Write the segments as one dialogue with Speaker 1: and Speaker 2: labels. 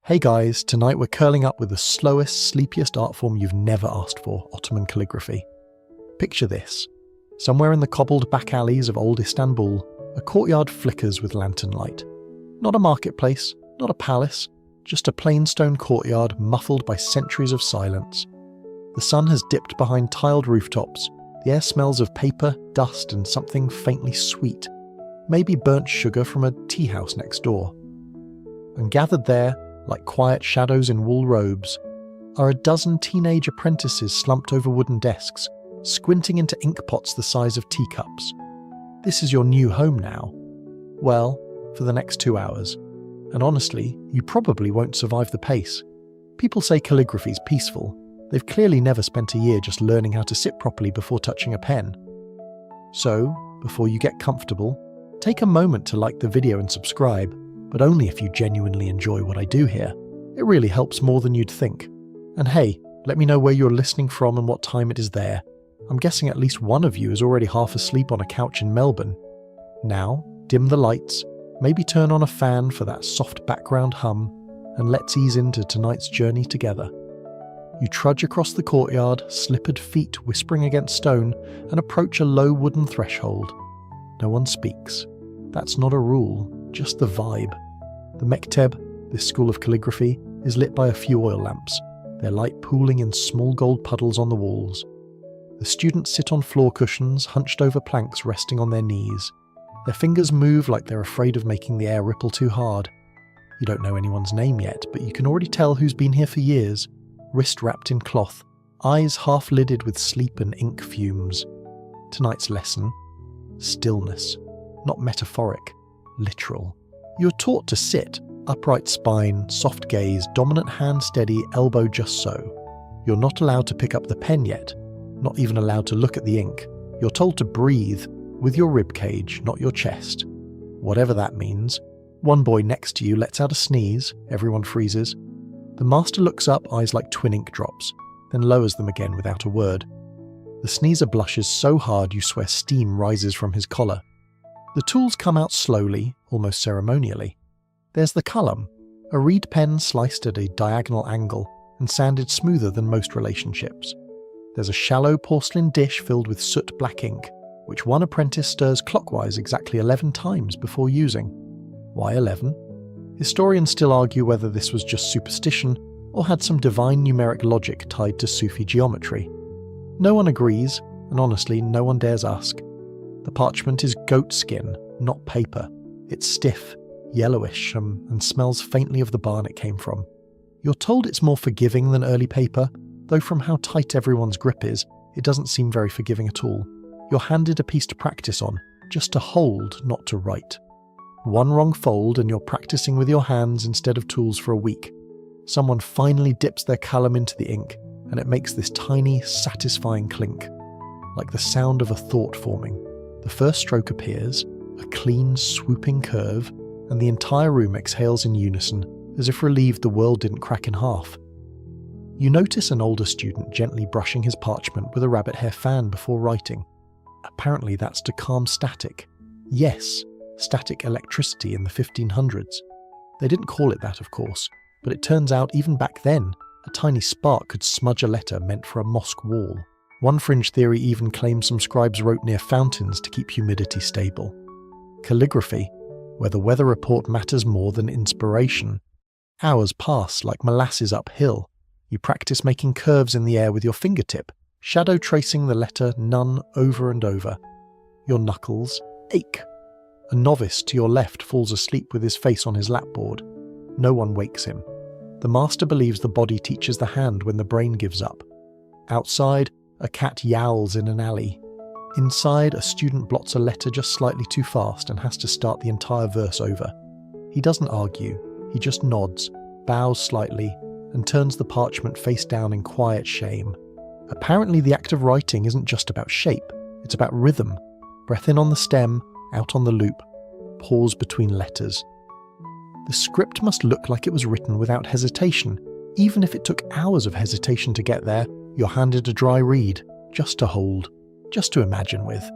Speaker 1: Hey guys, tonight we're curling up with the slowest, sleepiest art form you've never asked for, Ottoman calligraphy. Picture this. Somewhere in the cobbled back alleys of old Istanbul, a courtyard flickers with lantern light. Not a marketplace, not a palace, just a plain stone courtyard muffled by centuries of silence. The sun has dipped behind tiled rooftops. The air smells of paper, dust, and something faintly sweet. Maybe burnt sugar from a tea house next door. And gathered there, like quiet shadows in wool robes, are a dozen teenage apprentices slumped over wooden desks, squinting into ink pots the size of teacups. This is your new home now. Well, for the next 2 hours. And honestly, you probably won't survive the pace. People say calligraphy's peaceful. They've clearly never spent a year just learning how to sit properly before touching a pen. So, before you get comfortable, take a moment to like the video and subscribe, but only if you genuinely enjoy what I do here. It really helps more than you'd think. And hey, let me know where you're listening from and what time it is there. I'm guessing at least one of you is already half asleep on a couch in Melbourne. Now, dim the lights, maybe turn on a fan for that soft background hum, and let's ease into tonight's journey together. You trudge across the courtyard, slippered feet whispering against stone, and approach a low wooden threshold. No one speaks. That's not a rule, just the vibe. The mekteb, this school of calligraphy, is lit by a few oil lamps, their light pooling in small gold puddles on the walls. The students sit on floor cushions, hunched over planks resting on their knees. Their fingers move like they're afraid of making the air ripple too hard. You don't know anyone's name yet, but you can already tell who's been here for years, wrist wrapped in cloth, eyes half-lidded with sleep and ink fumes. Tonight's lesson: stillness. Not metaphoric, literal. You're taught to sit, upright spine, soft gaze, dominant hand steady, elbow just so. You're not allowed to pick up the pen yet, not even allowed to look at the ink. You're told to breathe with your rib cage, not your chest. Whatever that means. One boy next to you lets out a sneeze, everyone freezes. The master looks up, eyes like twin ink drops, then lowers them again without a word. The sneezer blushes so hard you swear steam rises from his collar. The tools come out slowly, almost ceremonially. There's the qalam, a reed pen sliced at a diagonal angle and sanded smoother than most relationships. There's a shallow porcelain dish filled with soot black ink, which one apprentice stirs clockwise exactly 11 times before using. Why 11? Historians still argue whether this was just superstition or had some divine numeric logic tied to Sufi geometry. No one agrees, and honestly, no one dares ask. The parchment is goat skin, not paper. It's stiff, yellowish, and smells faintly of the barn it came from. You're told it's more forgiving than early paper, though from how tight everyone's grip is, it doesn't seem very forgiving at all. You're handed a piece to practice on, just to hold, not to write. One wrong fold and you're practicing with your hands instead of tools for a week. Someone finally dips their qalam into the ink, and it makes this tiny, satisfying clink, like the sound of a thought forming. The first stroke appears, a clean, swooping curve, and the entire room exhales in unison, as if relieved the world didn't crack in half. You notice an older student gently brushing his parchment with a rabbit hair fan before writing. Apparently that's to calm static. Yes, static electricity in the 1500s. They didn't call it that, of course, but it turns out even back then, a tiny spark could smudge a letter meant for a mosque wall. One fringe theory even claims some scribes wrote near fountains to keep humidity stable. Calligraphy, where the weather report matters more than inspiration. Hours pass like molasses uphill. You practice making curves in the air with your fingertip, shadow tracing the letter none over and over. Your knuckles ache. A novice to your left falls asleep with his face on his lapboard. No one wakes him. The master believes the body teaches the hand when the brain gives up. Outside, a cat yowls in an alley. Inside, a student blots a letter just slightly too fast and has to start the entire verse over. He doesn't argue, he just nods, bows slightly, and turns the parchment face down in quiet shame. Apparently the act of writing isn't just about shape, it's about rhythm. Breath in on the stem, out on the loop, pause between letters. The script must look like it was written without hesitation. Even if it took hours of hesitation to get there, you're handed a dry reed, just to hold, just to imagine with.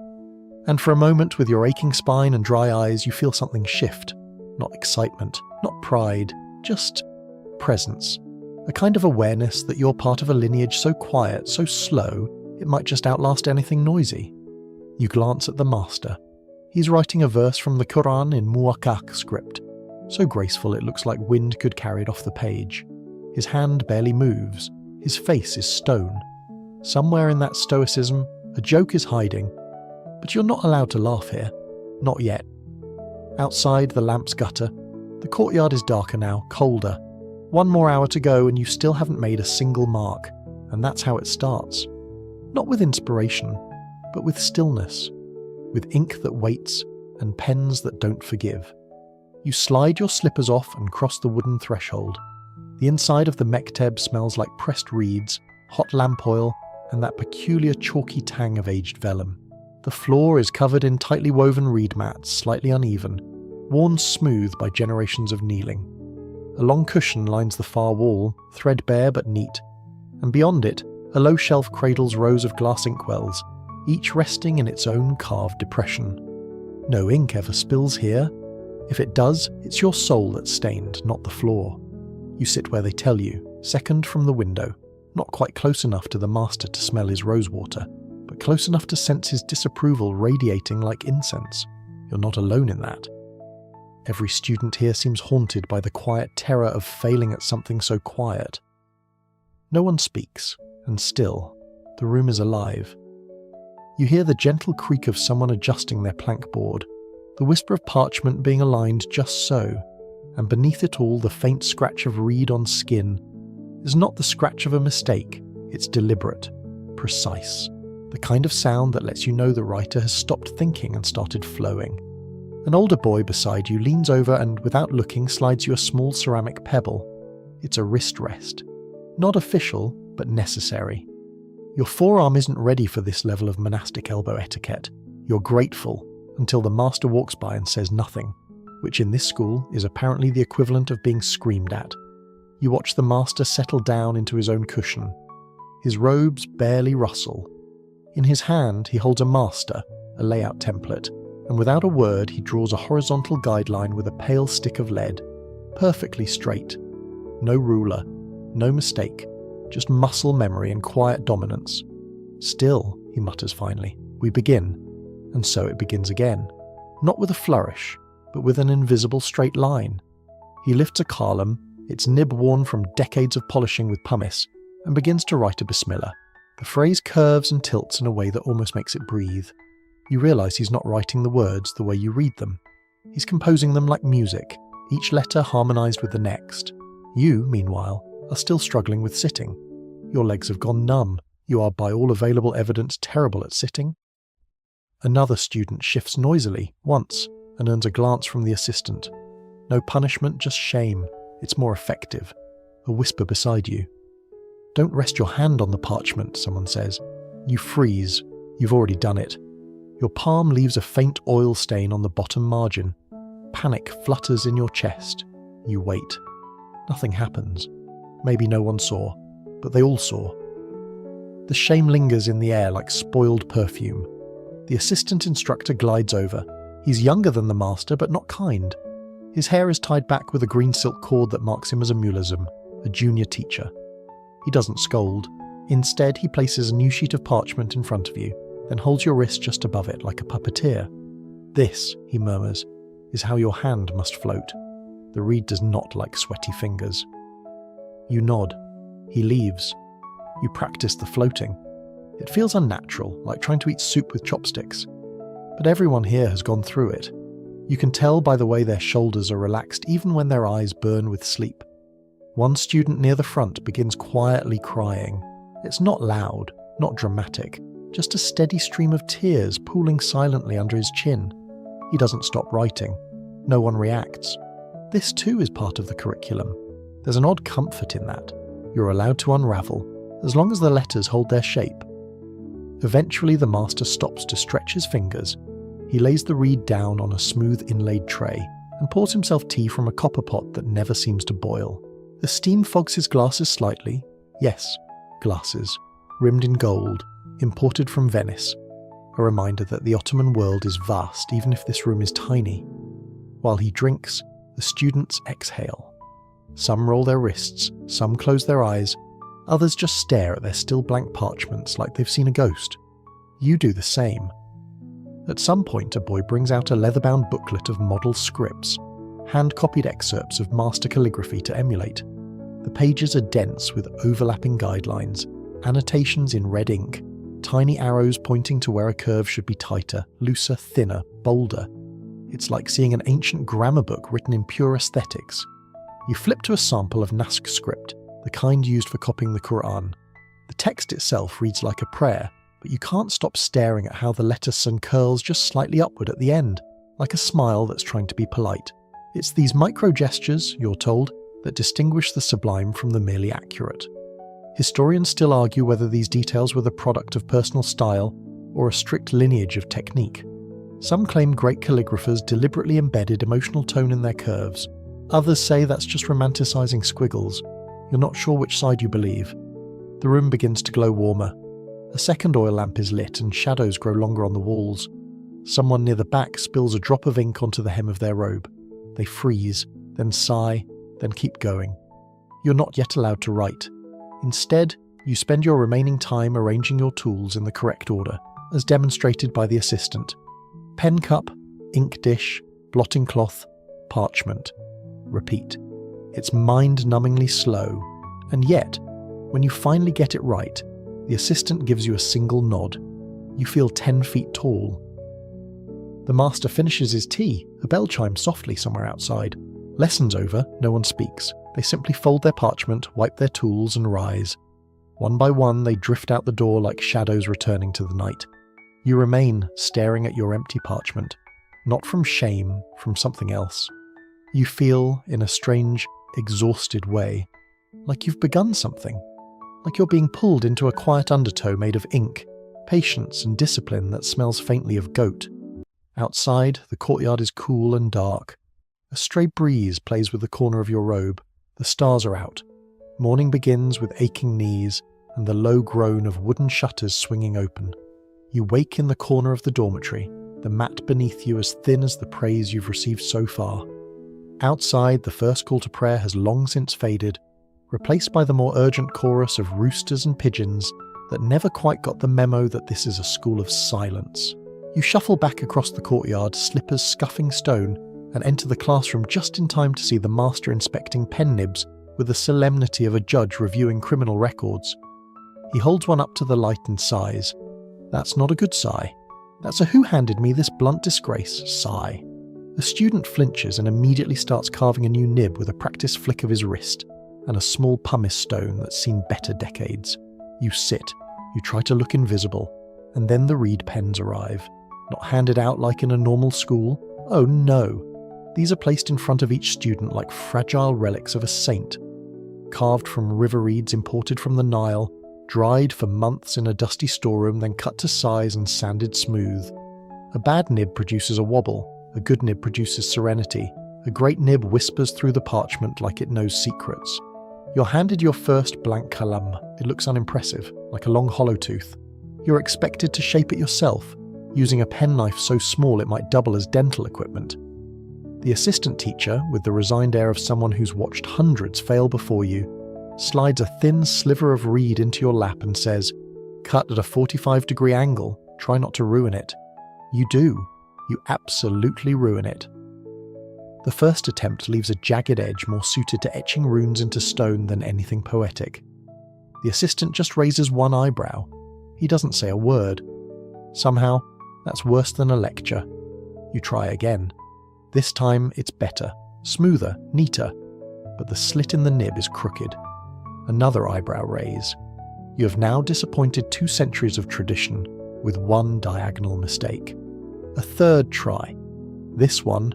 Speaker 1: And for a moment, with your aching spine and dry eyes, you feel something shift. Not excitement, not pride, just presence, a kind of awareness that you're part of a lineage so quiet, so slow, it might just outlast anything noisy. You glance at the master. He's writing a verse from the Quran in Muwakkak script, so graceful it looks like wind could carry it off the page. His hand barely moves. His face is stone. Somewhere in that stoicism, a joke is hiding. But you're not allowed to laugh here. Not yet. Outside, the lamps gutter. The courtyard is darker now, colder. 1 more hour to go and you still haven't made a single mark. And that's how it starts. Not with inspiration, but with stillness. With ink that waits and pens that don't forgive. You slide your slippers off and cross the wooden threshold. The inside of the mekteb smells like pressed reeds, hot lamp oil, and that peculiar chalky tang of aged vellum. The floor is covered in tightly woven reed mats, slightly uneven, worn smooth by generations of kneeling. A long cushion lines the far wall, threadbare but neat, and beyond it, a low shelf cradles rows of glass inkwells, each resting in its own carved depression. No ink ever spills here. If it does, it's your soul that's stained, not the floor. You sit where they tell you, second from the window, not quite close enough to the master to smell his rosewater, but close enough to sense his disapproval radiating like incense. You're not alone in that. Every student here seems haunted by the quiet terror of failing at something so quiet. No one speaks, and still, the room is alive. You hear the gentle creak of someone adjusting their plank board, the whisper of parchment being aligned just so, and beneath it all the faint scratch of reed on skin is not the scratch of a mistake, it's deliberate, precise, the kind of sound that lets you know the writer has stopped thinking and started flowing. An older boy beside you leans over and, without looking, slides you a small ceramic pebble. It's a wrist rest. Not official, but necessary. Your forearm isn't ready for this level of monastic elbow etiquette. You're grateful, until the master walks by and says nothing, which in this school is apparently the equivalent of being screamed at. You watch the master settle down into his own cushion. His robes barely rustle. In his hand he holds a master, a layout template, and without a word he draws a horizontal guideline with a pale stick of lead, perfectly straight. No ruler, no mistake, just muscle memory and quiet dominance. Still, he mutters finally, we begin. And so it begins again, not with a flourish, but with an invisible straight line. He lifts a column, its nib worn from decades of polishing with pumice, and begins to write a bismillah. The phrase curves and tilts in a way that almost makes it breathe. You realise he's not writing the words the way you read them. He's composing them like music, each letter harmonised with the next. You, meanwhile, are still struggling with sitting. Your legs have gone numb. You are, by all available evidence, terrible at sitting. Another student shifts noisily, once, and earns a glance from the assistant. No punishment, just shame. It's more effective. A whisper beside you. Don't rest your hand on the parchment, someone says. You freeze. You've already done it. Your palm leaves a faint oil stain on the bottom margin. Panic flutters in your chest. You wait. Nothing happens. Maybe no one saw, but they all saw. The shame lingers in the air like spoiled perfume. The assistant instructor glides over. He's younger than the master, but not kind. His hair is tied back with a green silk cord that marks him as a mulazim, a junior teacher. He doesn't scold. Instead, he places a new sheet of parchment in front of you, then holds your wrist just above it like a puppeteer. This, he murmurs, is how your hand must float. The reed does not like sweaty fingers. You nod. He leaves. You practice the floating. It feels unnatural, like trying to eat soup with chopsticks. But everyone here has gone through it. You can tell by the way their shoulders are relaxed even when their eyes burn with sleep. One student near the front begins quietly crying. It's not loud, not dramatic, just a steady stream of tears pooling silently under his chin. He doesn't stop writing. No one reacts. This too is part of the curriculum. There's an odd comfort in that. You're allowed to unravel, as long as the letters hold their shape. Eventually the master stops to stretch his fingers. He lays the reed down on a smooth inlaid tray and pours himself tea from a copper pot that never seems to boil. The steam fogs his glasses slightly. Yes, glasses, rimmed in gold, imported from Venice. A reminder that the Ottoman world is vast even if this room is tiny. While he drinks, the students exhale. Some roll their wrists, some close their eyes, others just stare at their still blank parchments like they've seen a ghost. You do the same. At some point, a boy brings out a leather-bound booklet of model scripts, hand-copied excerpts of master calligraphy to emulate. The pages are dense with overlapping guidelines, annotations in red ink, tiny arrows pointing to where a curve should be tighter, looser, thinner, bolder. It's like seeing an ancient grammar book written in pure aesthetics. You flip to a sample of Naskh script, the kind used for copying the Quran. The text itself reads like a prayer, but you can't stop staring at how the letter sun curls just slightly upward at the end, like a smile that's trying to be polite. It's these micro-gestures, you're told, that distinguish the sublime from the merely accurate. Historians still argue whether these details were the product of personal style or a strict lineage of technique. Some claim great calligraphers deliberately embedded emotional tone in their curves. Others say that's just romanticising squiggles. You're not sure which side you believe. The room begins to glow warmer. A second oil lamp is lit and shadows grow longer on the walls. Someone near the back spills a drop of ink onto the hem of their robe. They freeze, then sigh, then keep going. You're not yet allowed to write. Instead, you spend your remaining time arranging your tools in the correct order, as demonstrated by the assistant. Pen cup, ink dish, blotting cloth, parchment. Repeat. It's mind-numbingly slow, and yet, when you finally get it right, the assistant gives you a single nod. You feel 10 feet tall. The master finishes his tea. A bell chimes softly somewhere outside. Lessons over, no one speaks. They simply fold their parchment, wipe their tools, and rise. One by one, they drift out the door like shadows returning to the night. You remain staring at your empty parchment, not from shame, from something else. You feel, in a strange, exhausted way, like you've begun something, like you're being pulled into a quiet undertow made of ink, patience and discipline that smells faintly of goat. Outside, the courtyard is cool and dark. A stray breeze plays with the corner of your robe. The stars are out. Morning begins with aching knees and the low groan of wooden shutters swinging open. You wake in the corner of the dormitory, the mat beneath you as thin as the praise you've received so far. Outside, the first call to prayer has long since faded, replaced by the more urgent chorus of roosters and pigeons that never quite got the memo that this is a school of silence. You shuffle back across the courtyard, slippers scuffing stone, and enter the classroom just in time to see the master inspecting pen nibs with the solemnity of a judge reviewing criminal records. He holds one up to the light and sighs. That's not a good sigh. That's a "who handed me this blunt disgrace" sigh. The student flinches and immediately starts carving a new nib with a practiced flick of his wrist and a small pumice stone that's seen better decades. You sit, you try to look invisible, and then the reed pens arrive. Not handed out like in a normal school. Oh no. These are placed in front of each student like fragile relics of a saint. Carved from river reeds imported from the Nile, dried for months in a dusty storeroom, then cut to size and sanded smooth. A bad nib produces a wobble. A good nib produces serenity. A great nib whispers through the parchment like it knows secrets. You're handed your first blank kalam. It looks unimpressive, like a long hollow tooth. You're expected to shape it yourself, using a penknife so small it might double as dental equipment. The assistant teacher, with the resigned air of someone who's watched hundreds fail before you, slides a thin sliver of reed into your lap and says, "Cut at a 45-degree angle, try not to ruin it." You do. You absolutely ruin it. The first attempt leaves a jagged edge more suited to etching runes into stone than anything poetic. The assistant just raises one eyebrow. He doesn't say a word. Somehow, that's worse than a lecture. You try again. This time it's better, smoother, neater, but the slit in the nib is crooked. Another eyebrow raise. You have now disappointed 2 centuries of tradition with one diagonal mistake. A third try. This one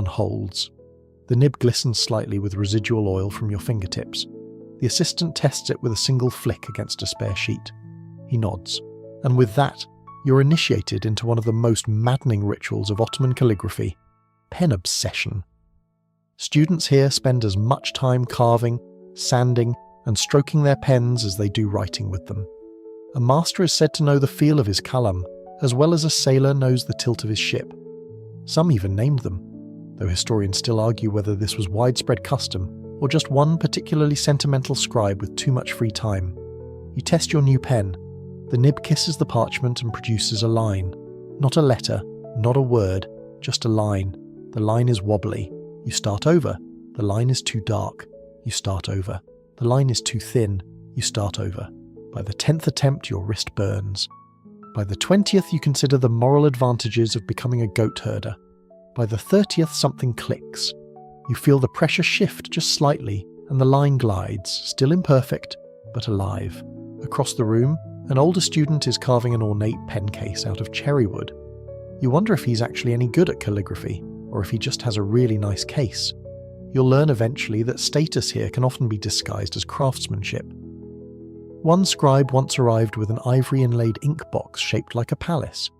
Speaker 1: holds. The nib glistens slightly with residual oil from your fingertips. The assistant tests it with a single flick against a spare sheet. He nods. And with that, you're initiated into one of the most maddening rituals of Ottoman calligraphy, pen obsession. Students here spend as much time carving, sanding, and stroking their pens as they do writing with them. A master is said to know the feel of his kalam, as well as a sailor knows the tilt of his ship. Some even named them, though historians still argue whether this was widespread custom or just one particularly sentimental scribe with too much free time. You test your new pen. The nib kisses the parchment and produces a line. Not a letter, not a word, just a line. The line is wobbly. You start over. The line is too dark. You start over. The line is too thin. You start over. By the 10th attempt, your wrist burns. By the 20th, you consider the moral advantages of becoming a goat herder. By the 30th, something clicks. You feel the pressure shift just slightly, and the line glides, still imperfect, but alive. Across the room, an older student is carving an ornate pen case out of cherry wood. You wonder if he's actually any good at calligraphy, or if he just has a really nice case. You'll learn eventually that status here can often be disguised as craftsmanship. One scribe once arrived with an ivory-inlaid ink box shaped like a palace,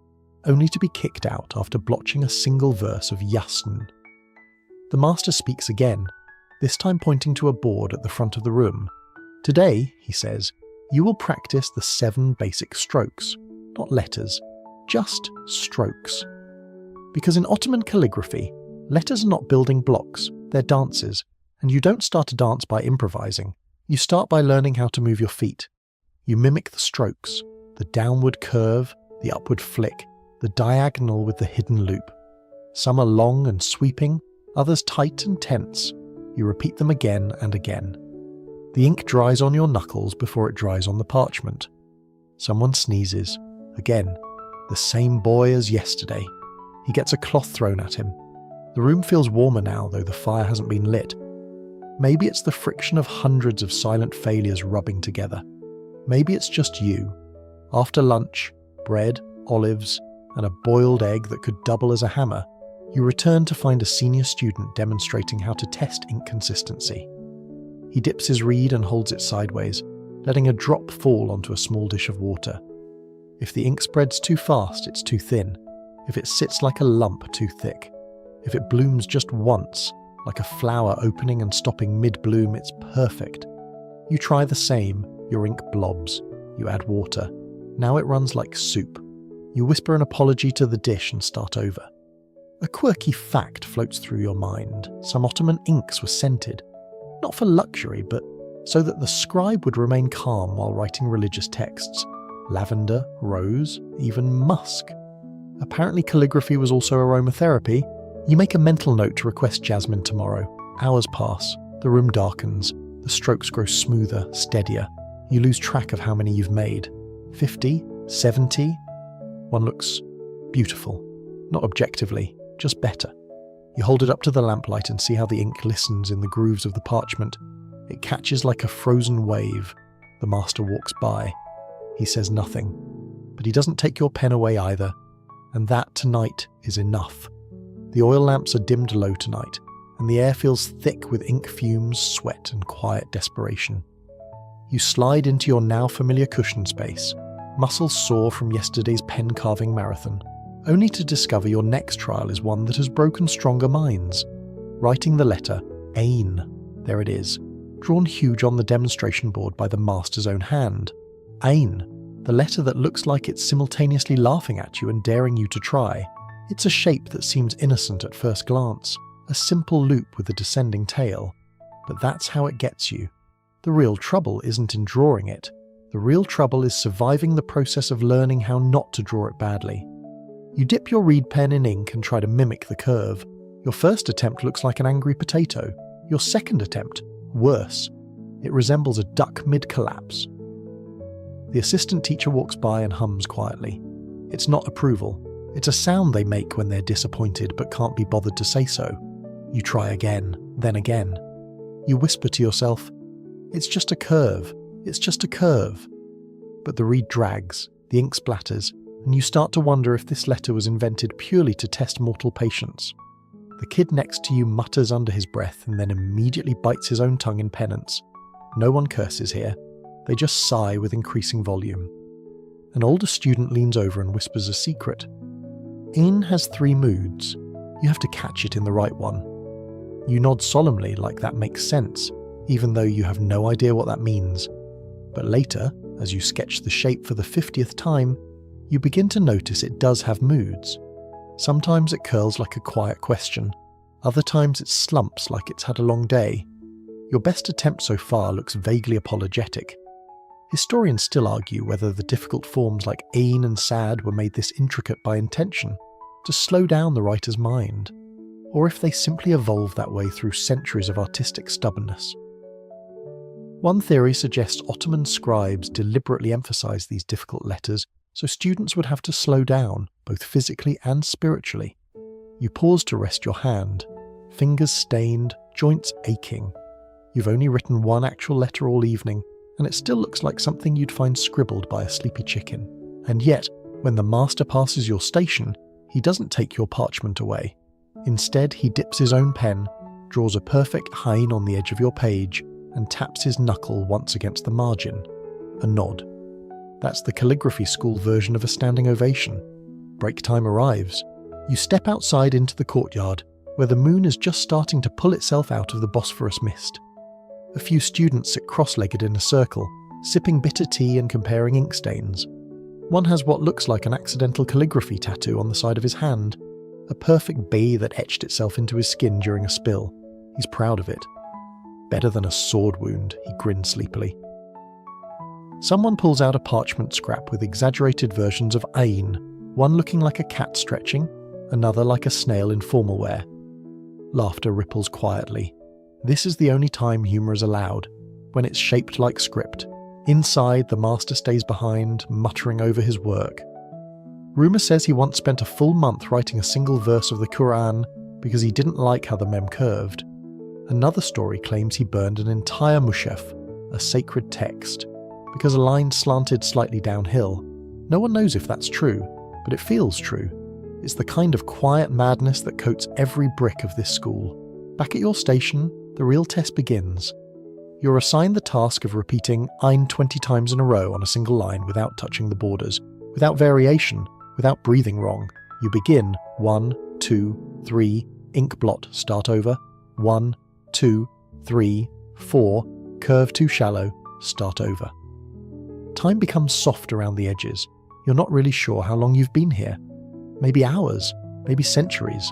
Speaker 1: only to be kicked out after blotching a single verse of Yasten. The master speaks again, this time pointing to a board at the front of the room. Today, he says, you will practice the 7 basic strokes, not letters, just strokes. Because in Ottoman calligraphy, letters are not building blocks, they're dances, and you don't start a dance by improvising. You start by learning how to move your feet. You mimic the strokes, the downward curve, the upward flick, the diagonal with the hidden loop. Some are long and sweeping, others tight and tense. You repeat them again and again. The ink dries on your knuckles before it dries on the parchment. Someone sneezes. Again, the same boy as yesterday. He gets a cloth thrown at him. The room feels warmer now, though the fire hasn't been lit. Maybe it's the friction of hundreds of silent failures rubbing together. Maybe it's just you. After lunch, bread, olives, and a boiled egg that could double as a hammer, you return to find a senior student demonstrating how to test ink consistency. He dips his reed and holds it sideways, letting a drop fall onto a small dish of water. If the ink spreads too fast, it's too thin. If it sits like a lump, too thick. If it blooms just once, like a flower opening and stopping mid-bloom, it's perfect. You try the same, your ink blobs. You add water. Now it runs like soup. You whisper an apology to the dish and start over. A quirky fact floats through your mind. Some Ottoman inks were scented. Not for luxury, but so that the scribe would remain calm while writing religious texts. Lavender, rose, even musk. Apparently calligraphy was also aromatherapy. You make a mental note to request jasmine tomorrow. Hours pass. The room darkens. The strokes grow smoother, steadier. You lose track of how many you've made. 50? 70? One looks beautiful. Not objectively, just better. You hold it up to the lamplight and see how the ink glistens in the grooves of the parchment. It catches like a frozen wave. The master walks by. He says nothing. But he doesn't take your pen away either. And that tonight is enough. The oil lamps are dimmed low tonight, and the air feels thick with ink fumes, sweat, and quiet desperation. You slide into your now familiar cushion space, muscles sore from yesterday's pen-carving marathon, only to discover your next trial is one that has broken stronger minds. Writing the letter Ain, there it is, drawn huge on the demonstration board by the master's own hand. Ain, the letter that looks like it's simultaneously laughing at you and daring you to try. It's a shape that seems innocent at first glance, a simple loop with a descending tail. But that's how it gets you. The real trouble isn't in drawing it. The real trouble is surviving the process of learning how not to draw it badly. You dip your reed pen in ink and try to mimic the curve. Your first attempt looks like an angry potato. Your second attempt, worse. It resembles a duck mid-collapse. The assistant teacher walks by and hums quietly. It's not approval. It's a sound they make when they're disappointed but can't be bothered to say so. You try again, then again. You whisper to yourself, "It's just a curve. It's just a curve." But the reed drags, the ink splatters, and you start to wonder if this letter was invented purely to test mortal patience. The kid next to you mutters under his breath and then immediately bites his own tongue in penance. No one curses here. They just sigh with increasing volume. An older student leans over and whispers a secret. Ain has 3 moods. You have to catch it in the right one. You nod solemnly like that makes sense, even though you have no idea what that means. But later, as you sketch the shape for the 50th time, you begin to notice it does have moods. Sometimes it curls like a quiet question. Other times it slumps like it's had a long day. Your best attempt so far looks vaguely apologetic. Historians still argue whether the difficult forms like ain and sad were made this intricate by intention, to slow down the writer's mind, or if they simply evolved that way through centuries of artistic stubbornness. One theory suggests Ottoman scribes deliberately emphasized these difficult letters so students would have to slow down, both physically and spiritually. You pause to rest your hand, fingers stained, joints aching. You've only written one actual letter all evening, and it still looks like something you'd find scribbled by a sleepy chicken. And yet, when the master passes your station, he doesn't take your parchment away. Instead, he dips his own pen, draws a perfect hein on the edge of your page, and taps his knuckle once against the margin. A nod. That's the calligraphy school version of a standing ovation. Break time arrives. You step outside into the courtyard, where the moon is just starting to pull itself out of the Bosphorus mist. A few students sit cross-legged in a circle, sipping bitter tea and comparing ink stains. One has what looks like an accidental calligraphy tattoo on the side of his hand, a perfect B that etched itself into his skin during a spill. He's proud of it. Better than a sword wound, he grins sleepily. Someone pulls out a parchment scrap with exaggerated versions of ain, one looking like a cat stretching, another like a snail in formal wear. Laughter ripples quietly. This is the only time humour is allowed, when it's shaped like script. Inside, the master stays behind, muttering over his work. Rumour says he once spent a full month writing a single verse of the Quran because he didn't like how the mem curved. Another story claims he burned an entire mushaf, a sacred text, because a line slanted slightly downhill. No one knows if that's true, but it feels true. It's the kind of quiet madness that coats every brick of this school. Back at your station, the real test begins. You're assigned the task of repeating ein 20 times in a row on a single line without touching the borders, without variation, without breathing wrong. You begin 1, 2, 3, ink blot, start over, 1, 2, 3, 4, curve too shallow, start over. Time becomes soft around the edges. You're not really sure how long you've been here. Maybe hours, maybe centuries.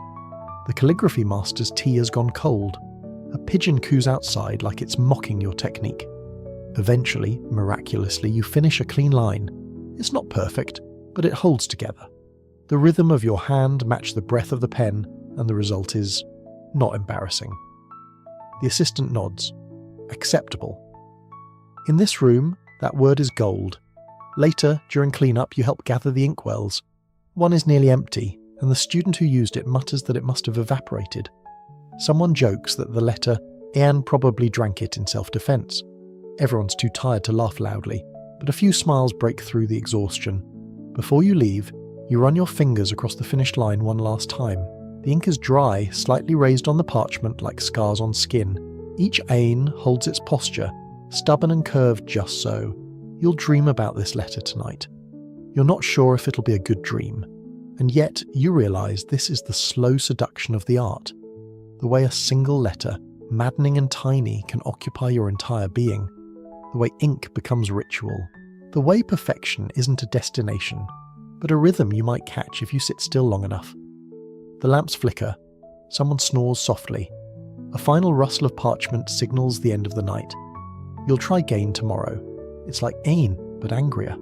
Speaker 1: The calligraphy master's tea has gone cold. A pigeon coos outside like it's mocking your technique. Eventually, miraculously, you finish a clean line. It's not perfect, but it holds together. The rhythm of your hand matches the breath of the pen, and the result is not embarrassing. The assistant nods. Acceptable. In this room, that word is gold. Later, during cleanup, you help gather the inkwells. One is nearly empty, and the student who used it mutters that it must have evaporated. Someone jokes that the letter Ian probably drank it in self-defense. Everyone's too tired to laugh loudly, but a few smiles break through the exhaustion. Before you leave, you run your fingers across the finished line one last time. The ink is dry, slightly raised on the parchment like scars on skin. Each ain holds its posture, stubborn and curved just so. You'll dream about this letter tonight. You're not sure if it'll be a good dream, and yet you realise this is the slow seduction of the art. The way a single letter, maddening and tiny, can occupy your entire being. The way ink becomes ritual. The way perfection isn't a destination, but a rhythm you might catch if you sit still long enough. The lamps flicker. Someone snores softly. A final rustle of parchment signals the end of the night. You'll try again tomorrow. It's like ain, but angrier.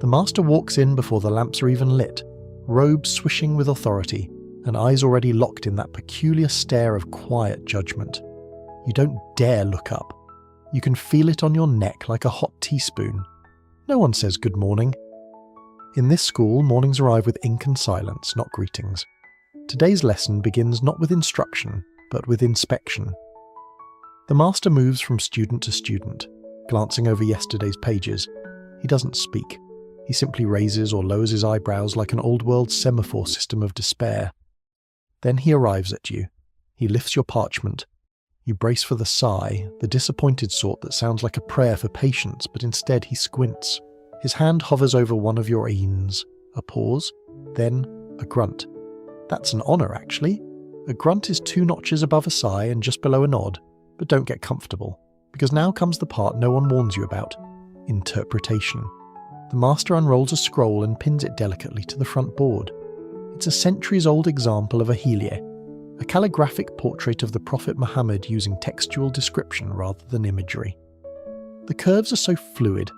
Speaker 1: The master walks in before the lamps are even lit, robes swishing with authority, and eyes already locked in that peculiar stare of quiet judgment. You don't dare look up. You can feel it on your neck like a hot teaspoon. No one says good morning. In this school, mornings arrive with ink and silence, not greetings. Today's lesson begins not with instruction, but with inspection. The master moves from student to student, glancing over yesterday's pages. He doesn't speak. He simply raises or lowers his eyebrows like an old-world semaphore system of despair. Then he arrives at you. He lifts your parchment. You brace for the sigh, the disappointed sort that sounds like a prayer for patience, but instead he squints. His hand hovers over one of your ains. A pause, then a grunt. That's an honour, actually. A grunt is 2 notches above a sigh and just below a nod, but don't get comfortable, because now comes the part no one warns you about. Interpretation. The master unrolls a scroll and pins it delicately to the front board. It's a centuries-old example of a helie, a calligraphic portrait of the Prophet Muhammad using textual description rather than imagery. The curves are so fluid,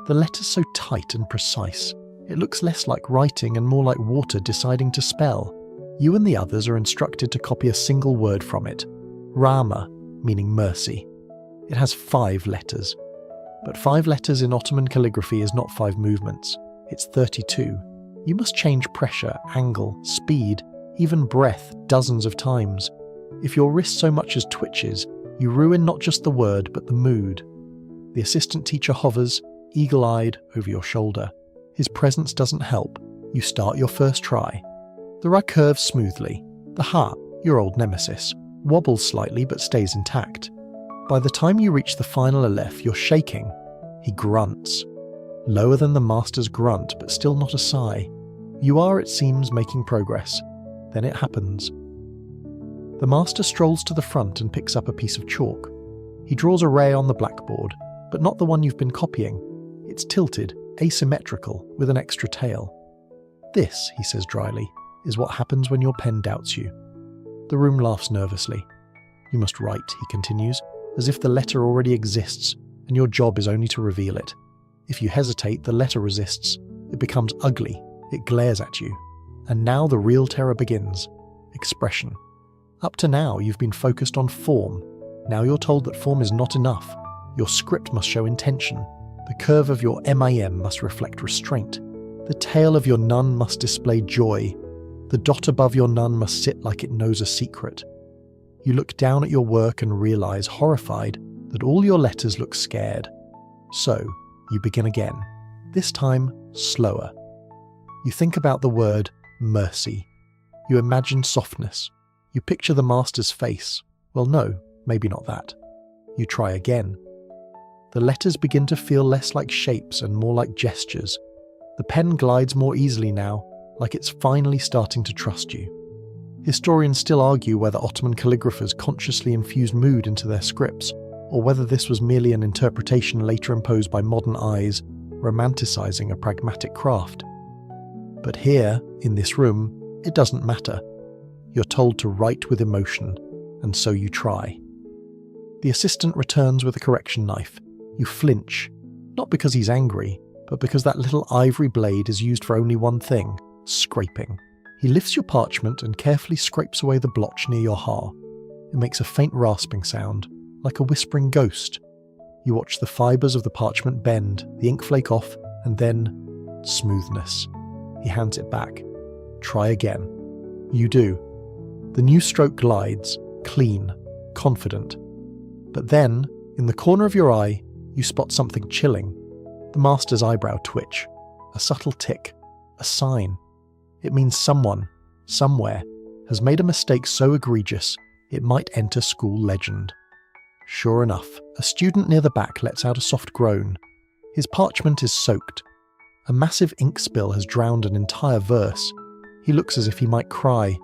Speaker 1: the letters so tight and precise, it looks less like writing and more like water deciding to spell. You and the others are instructed to copy a single word from it, Rama, meaning mercy. It has 5 letters. But 5 letters in Ottoman calligraphy is not 5 movements, it's 32. You must change pressure, angle, speed, even breath dozens of times. If your wrist so much as twitches, you ruin not just the word but the mood. The assistant teacher hovers, eagle-eyed, over your shoulder. His presence doesn't help. You start your first try. The ra curves smoothly. The ha, your old nemesis, wobbles slightly but stays intact. By the time you reach the final aleph, you're shaking. He grunts. Lower than the master's grunt, but still not a sigh. You are, it seems, making progress. Then it happens. The master strolls to the front and picks up a piece of chalk. He draws a ray on the blackboard, but not the one you've been copying. It's tilted, asymmetrical, with an extra tail. This, he says dryly, is what happens when your pen doubts you. The room laughs nervously. You must write, he continues, as if the letter already exists, and your job is only to reveal it. If you hesitate, the letter resists. It becomes ugly. It glares at you. And now the real terror begins. Expression. Up to now, you've been focused on form. Now you're told that form is not enough. Your script must show intention. The curve of your MIM must reflect restraint. The tail of your nun must display joy. The dot above your nun must sit like it knows a secret. You look down at your work and realize, horrified, that all your letters look scared. So, you begin again. This time, slower. You think about the word mercy. You imagine softness. You picture the master's face. Well, no, maybe not that. You try again. The letters begin to feel less like shapes and more like gestures. The pen glides more easily now, like it's finally starting to trust you. Historians still argue whether Ottoman calligraphers consciously infused mood into their scripts, or whether this was merely an interpretation later imposed by modern eyes, romanticizing a pragmatic craft. But here, in this room, it doesn't matter. You're told to write with emotion, and so you try. The assistant returns with a correction knife. You flinch, not because he's angry, but because that little ivory blade is used for only one thing, scraping. He lifts your parchment and carefully scrapes away the blotch near your ha. It makes a faint rasping sound, like a whispering ghost. You watch the fibres of the parchment bend, the ink flake off, and then smoothness. He hands it back. Try again. You do. The new stroke glides, clean, confident. But then, in the corner of your eye, you spot something chilling. The master's eyebrow twitch. A subtle tick. A sign. It means someone, somewhere, has made a mistake so egregious it might enter school legend. Sure enough, a student near the back lets out a soft groan. His parchment is soaked. A massive ink spill has drowned an entire verse. He looks as if he might cry.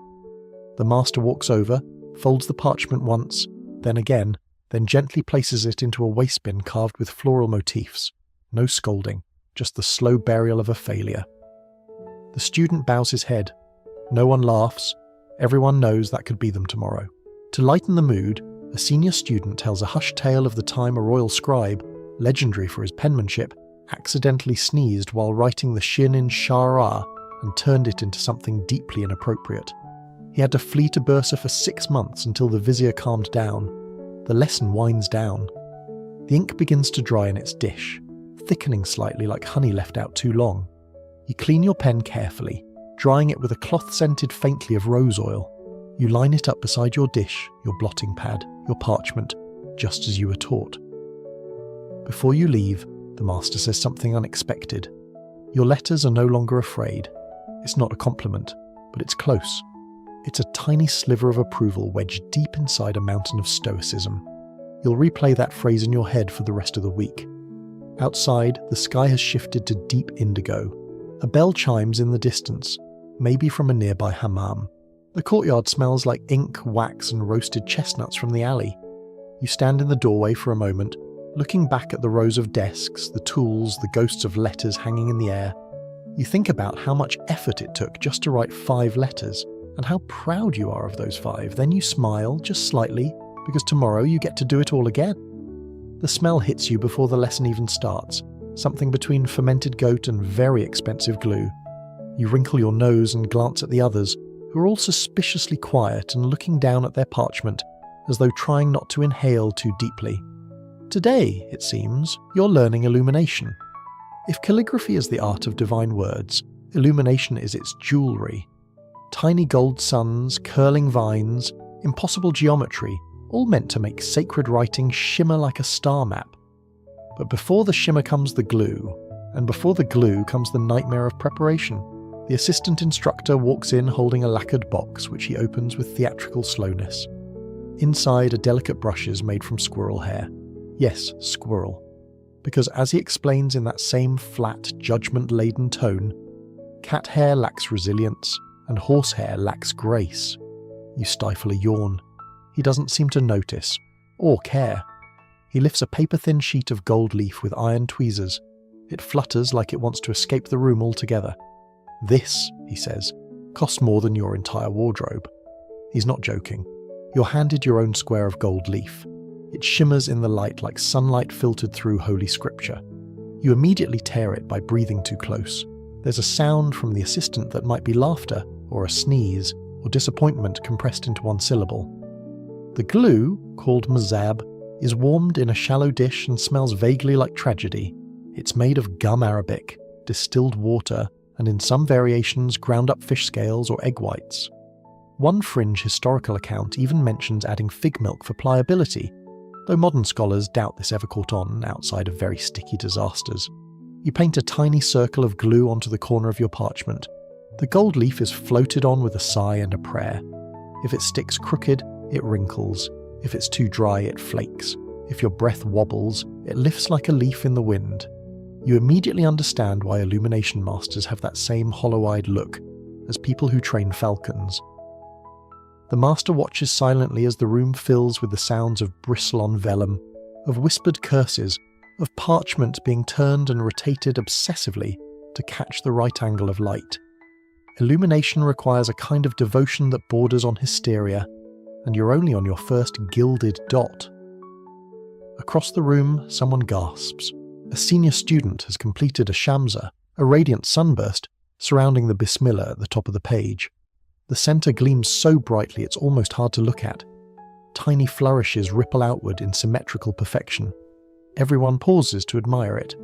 Speaker 1: The master walks over, folds the parchment once, then again, then gently places it into a waste bin carved with floral motifs. No scolding, just the slow burial of a failure. The student bows his head. No one laughs. Everyone knows that could be them tomorrow. To lighten the mood, a senior student tells a hushed tale of the time a royal scribe, legendary for his penmanship, accidentally sneezed while writing the Shin in Shara and turned it into something deeply inappropriate. He had to flee to Bursa for 6 months until the vizier calmed down. The lesson winds down. The ink begins to dry in its dish, thickening slightly like honey left out too long. You clean your pen carefully, drying it with a cloth scented faintly of rose oil. You line it up beside your dish, your blotting pad, your parchment, just as you were taught. Before you leave, the master says something unexpected. Your letters are no longer afraid. It's not a compliment, but it's close. It's a tiny sliver of approval wedged deep inside a mountain of stoicism. You'll replay that phrase in your head for the rest of the week. Outside, the sky has shifted to deep indigo. A bell chimes in the distance, maybe from a nearby hammam. The courtyard smells like ink, wax, and roasted chestnuts from the alley. You stand in the doorway for a moment, looking back at the rows of desks, the tools, the ghosts of letters hanging in the air. You think about how much effort it took just to write 5 letters, and how proud you are of those 5. Then you smile, just slightly, because tomorrow you get to do it all again. The smell hits you before the lesson even starts, something between fermented goat and very expensive glue. You wrinkle your nose and glance at the others, who are all suspiciously quiet and looking down at their parchment, as though trying not to inhale too deeply. Today, it seems, you're learning illumination. If calligraphy is the art of divine words, illumination is its jewellery. Tiny gold suns, curling vines, impossible geometry, all meant to make sacred writing shimmer like a star map. But before the shimmer comes the glue, and before the glue comes the nightmare of preparation. The assistant instructor walks in holding a lacquered box which he opens with theatrical slowness. Inside are delicate brushes made from squirrel hair. Yes, squirrel. Because as he explains in that same flat, judgment-laden tone, cat hair lacks resilience and horsehair lacks grace. You stifle a yawn. He doesn't seem to notice, or care. He lifts a paper-thin sheet of gold leaf with iron tweezers. It flutters like it wants to escape the room altogether. This, he says, costs more than your entire wardrobe. He's not joking. You're handed your own square of gold leaf. It shimmers in the light like sunlight filtered through holy scripture. You immediately tear it by breathing too close. There's a sound from the assistant that might be laughter, or a sneeze, or disappointment compressed into one syllable. The glue, called mazab, is warmed in a shallow dish and smells vaguely like tragedy. It's made of gum arabic, distilled water, and in some variations ground up fish scales or egg whites. One fringe historical account even mentions adding fig milk for pliability, though modern scholars doubt this ever caught on outside of very sticky disasters. You paint a tiny circle of glue onto the corner of your parchment. The gold leaf is floated on with a sigh and a prayer. If it sticks crooked, it wrinkles. If it's too dry, it flakes. If your breath wobbles, it lifts like a leaf in the wind. You immediately understand why illumination masters have that same hollow-eyed look as people who train falcons. The master watches silently as the room fills with the sounds of bristle on vellum, of whispered curses, of parchment being turned and rotated obsessively to catch the right angle of light. Illumination requires a kind of devotion that borders on hysteria, and you're only on your first gilded dot. Across the room, someone gasps. A senior student has completed a shamsa, a radiant sunburst, surrounding the Bismillah at the top of the page. The centre gleams so brightly it's almost hard to look at. Tiny flourishes ripple outward in symmetrical perfection. Everyone pauses to admire it.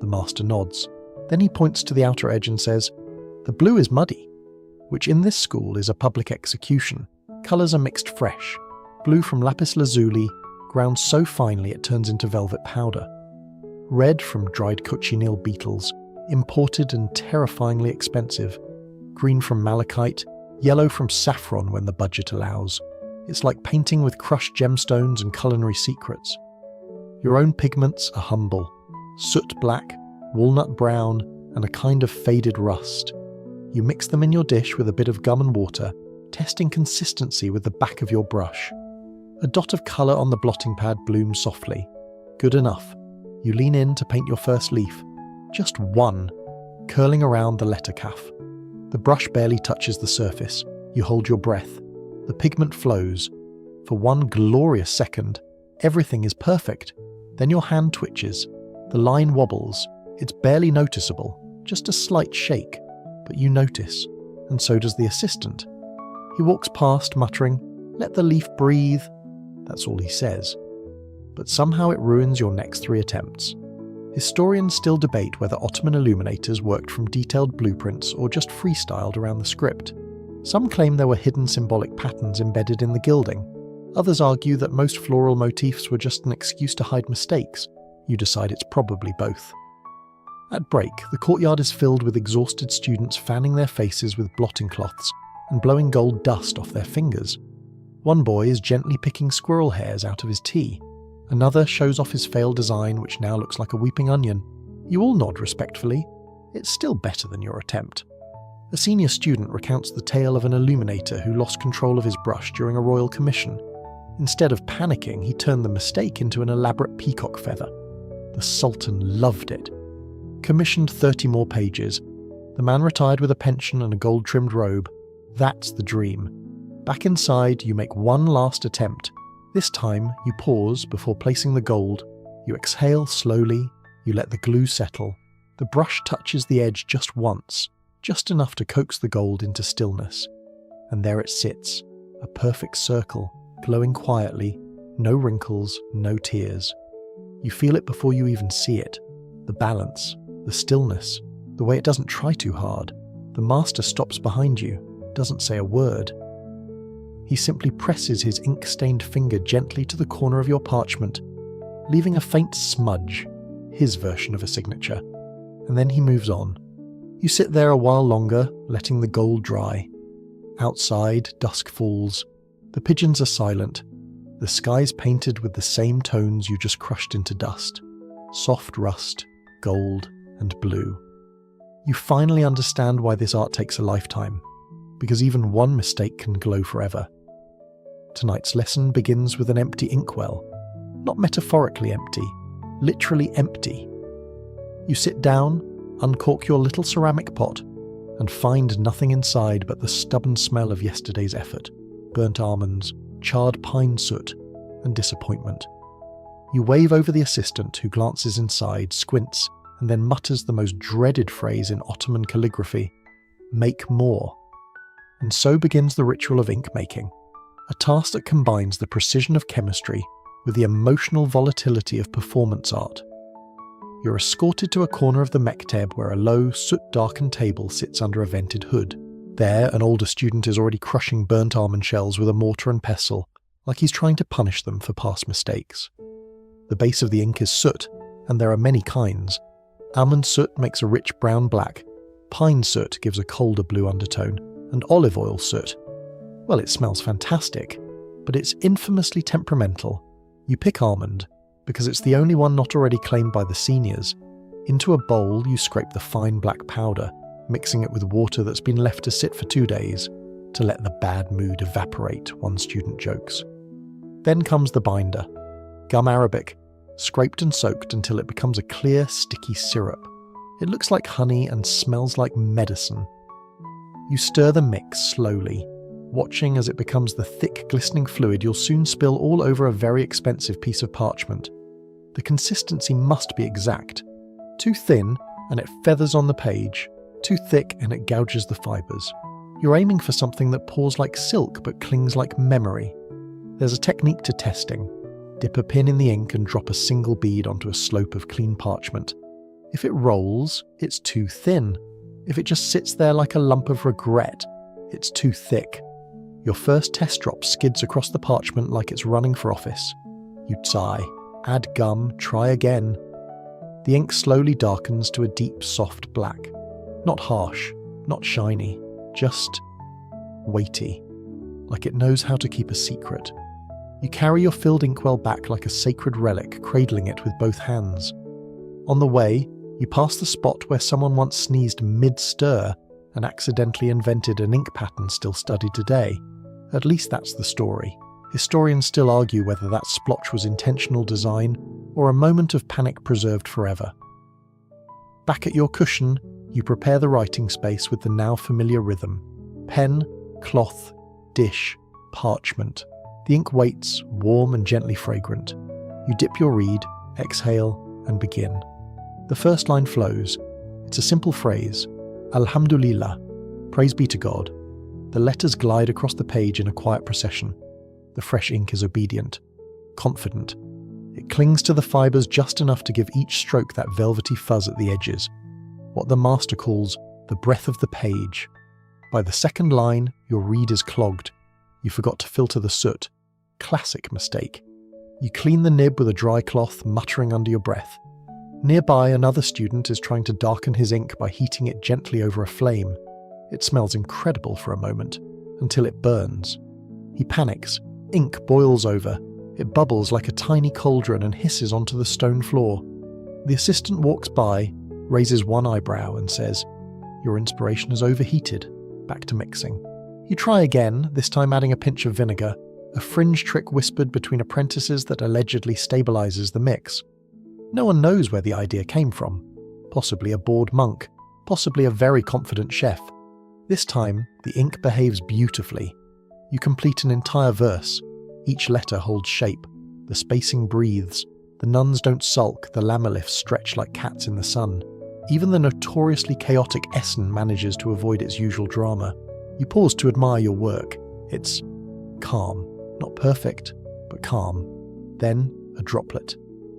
Speaker 1: The master nods. Then he points to the outer edge and says, "The blue is muddy," which in this school is a public execution. Colours are mixed fresh. Blue from lapis lazuli, ground so finely it turns into velvet powder. Red from dried cochineal beetles, imported and terrifyingly expensive. Green from malachite, yellow from saffron when the budget allows. It's like painting with crushed gemstones and culinary secrets. Your own pigments are humble. Soot black, walnut brown, and a kind of faded rust. You mix them in your dish with a bit of gum and water, testing consistency with the back of your brush. A dot of colour on the blotting pad blooms softly. Good enough. You lean in to paint your first leaf. Just one, curling around the letter kaf. The brush barely touches the surface. You hold your breath. The pigment flows. For one glorious second, everything is perfect. Then your hand twitches. The line wobbles. It's barely noticeable, just a slight shake, but you notice, and so does the assistant. He walks past, muttering, "Let the leaf breathe." That's all he says. But somehow it ruins your next 3 attempts. Historians still debate whether Ottoman illuminators worked from detailed blueprints or just freestyled around the script. Some claim there were hidden symbolic patterns embedded in the gilding. Others argue that most floral motifs were just an excuse to hide mistakes. You decide it's probably both. At break, the courtyard is filled with exhausted students fanning their faces with blotting cloths and blowing gold dust off their fingers. One boy is gently picking squirrel hairs out of his tea. Another shows off his failed design, which now looks like a weeping onion. You all nod respectfully. It's still better than your attempt. A senior student recounts the tale of an illuminator who lost control of his brush during a royal commission. Instead of panicking, he turned the mistake into an elaborate peacock feather. The Sultan loved it. Commissioned 30 more pages. The man retired with a pension and a gold-trimmed robe. That's the dream. Back inside, you make one last attempt. This time, you pause before placing the gold. You exhale slowly, you let the glue settle. The brush touches the edge just once, just enough to coax the gold into stillness. And there it sits, a perfect circle, glowing quietly, no wrinkles, no tears. You feel it before you even see it. The balance, the stillness, the way it doesn't try too hard. The master stops behind you, doesn't say a word. He simply presses his ink-stained finger gently to the corner of your parchment, leaving a faint smudge, his version of a signature. And then he moves on. You sit there a while longer, letting the gold dry. Outside, dusk falls. The pigeons are silent. The sky's painted with the same tones you just crushed into dust. Soft rust, gold, and blue. You finally understand why this art takes a lifetime, because even one mistake can glow forever. Tonight's lesson begins with an empty inkwell. Not metaphorically empty, literally empty. You sit down, uncork your little ceramic pot, and find nothing inside but the stubborn smell of yesterday's effort, burnt almonds, charred pine soot, and disappointment. You wave over the assistant who glances inside, squints, and then mutters the most dreaded phrase in Ottoman calligraphy, "Make more." And so begins the ritual of ink making, a task that combines the precision of chemistry with the emotional volatility of performance art. You're escorted to a corner of the mekteb where a low, soot-darkened table sits under a vented hood. There, an older student is already crushing burnt almond shells with a mortar and pestle, like he's trying to punish them for past mistakes. The base of the ink is soot, and there are many kinds. Almond soot makes a rich brown-black, pine soot gives a colder blue undertone, and olive oil soot. Well, it smells fantastic, but it's infamously temperamental. You pick almond, because it's the only one not already claimed by the seniors. Into a bowl, you scrape the fine black powder, mixing it with water that's been left to sit for 2 days, to let the bad mood evaporate, one student jokes. Then comes the binder, gum arabic, scraped and soaked until it becomes a clear, sticky syrup. It looks like honey and smells like medicine. You stir the mix slowly, watching as it becomes the thick, glistening fluid you'll soon spill all over a very expensive piece of parchment. The consistency must be exact. Too thin, and it feathers on the page. Too thick, and it gouges the fibres. You're aiming for something that pours like silk but clings like memory. There's a technique to testing. Dip a pin in the ink and drop a single bead onto a slope of clean parchment. If it rolls, it's too thin. If it just sits there like a lump of regret, it's too thick. Your first test drop skids across the parchment like it's running for office. You sigh, add gum, try again. The ink slowly darkens to a deep, soft black. Not harsh, not shiny, just weighty, like it knows how to keep a secret. You carry your filled inkwell back like a sacred relic, cradling it with both hands. On the way, you pass the spot where someone once sneezed mid-stir and accidentally invented an ink pattern still studied today. At least that's the story. Historians still argue whether that splotch was intentional design or a moment of panic preserved forever. Back at your cushion, you prepare the writing space with the now familiar rhythm. Pen, cloth, dish, parchment. The ink waits, warm and gently fragrant. You dip your reed, exhale, and begin. The first line flows. It's a simple phrase. Alhamdulillah. Praise be to God. The letters glide across the page in a quiet procession. The fresh ink is obedient, confident. It clings to the fibres just enough to give each stroke that velvety fuzz at the edges. What the master calls the breath of the page. By the second line, your reed is clogged. You forgot to filter the soot. Classic mistake. You clean the nib with a dry cloth, muttering under your breath. Nearby, another student is trying to darken his ink by heating it gently over a flame. It smells incredible for a moment, until it burns. He panics. Ink boils over. It bubbles like a tiny cauldron and hisses onto the stone floor. The assistant walks by, raises one eyebrow and says, "Your inspiration has overheated." Back to mixing. You try again, this time adding a pinch of vinegar, a fringe trick whispered between apprentices that allegedly stabilizes the mix. No one knows where the idea came from. Possibly a bored monk, possibly a very confident chef. This time, the ink behaves beautifully. You complete an entire verse. Each letter holds shape. The spacing breathes. The nuns don't sulk, the lamellifs stretch like cats in the sun. Even the notoriously chaotic Essen manages to avoid its usual drama. You pause to admire your work. It's calm. Not perfect, but calm. Then, a droplet.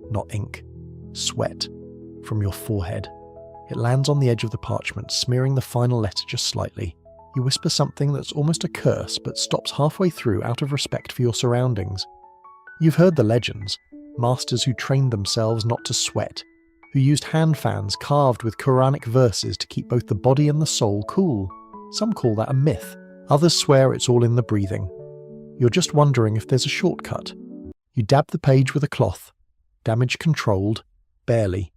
Speaker 1: Not ink. Sweat. From your forehead. It lands on the edge of the parchment, smearing the final letter just slightly. You whisper something that's almost a curse, but stops halfway through out of respect for your surroundings. You've heard the legends. Masters who trained themselves not to sweat, who used hand fans carved with Quranic verses to keep both the body and the soul cool. Some call that a myth. Others swear it's all in the breathing. You're just wondering if there's a shortcut. You dab the page with a cloth. Damage controlled. Barely.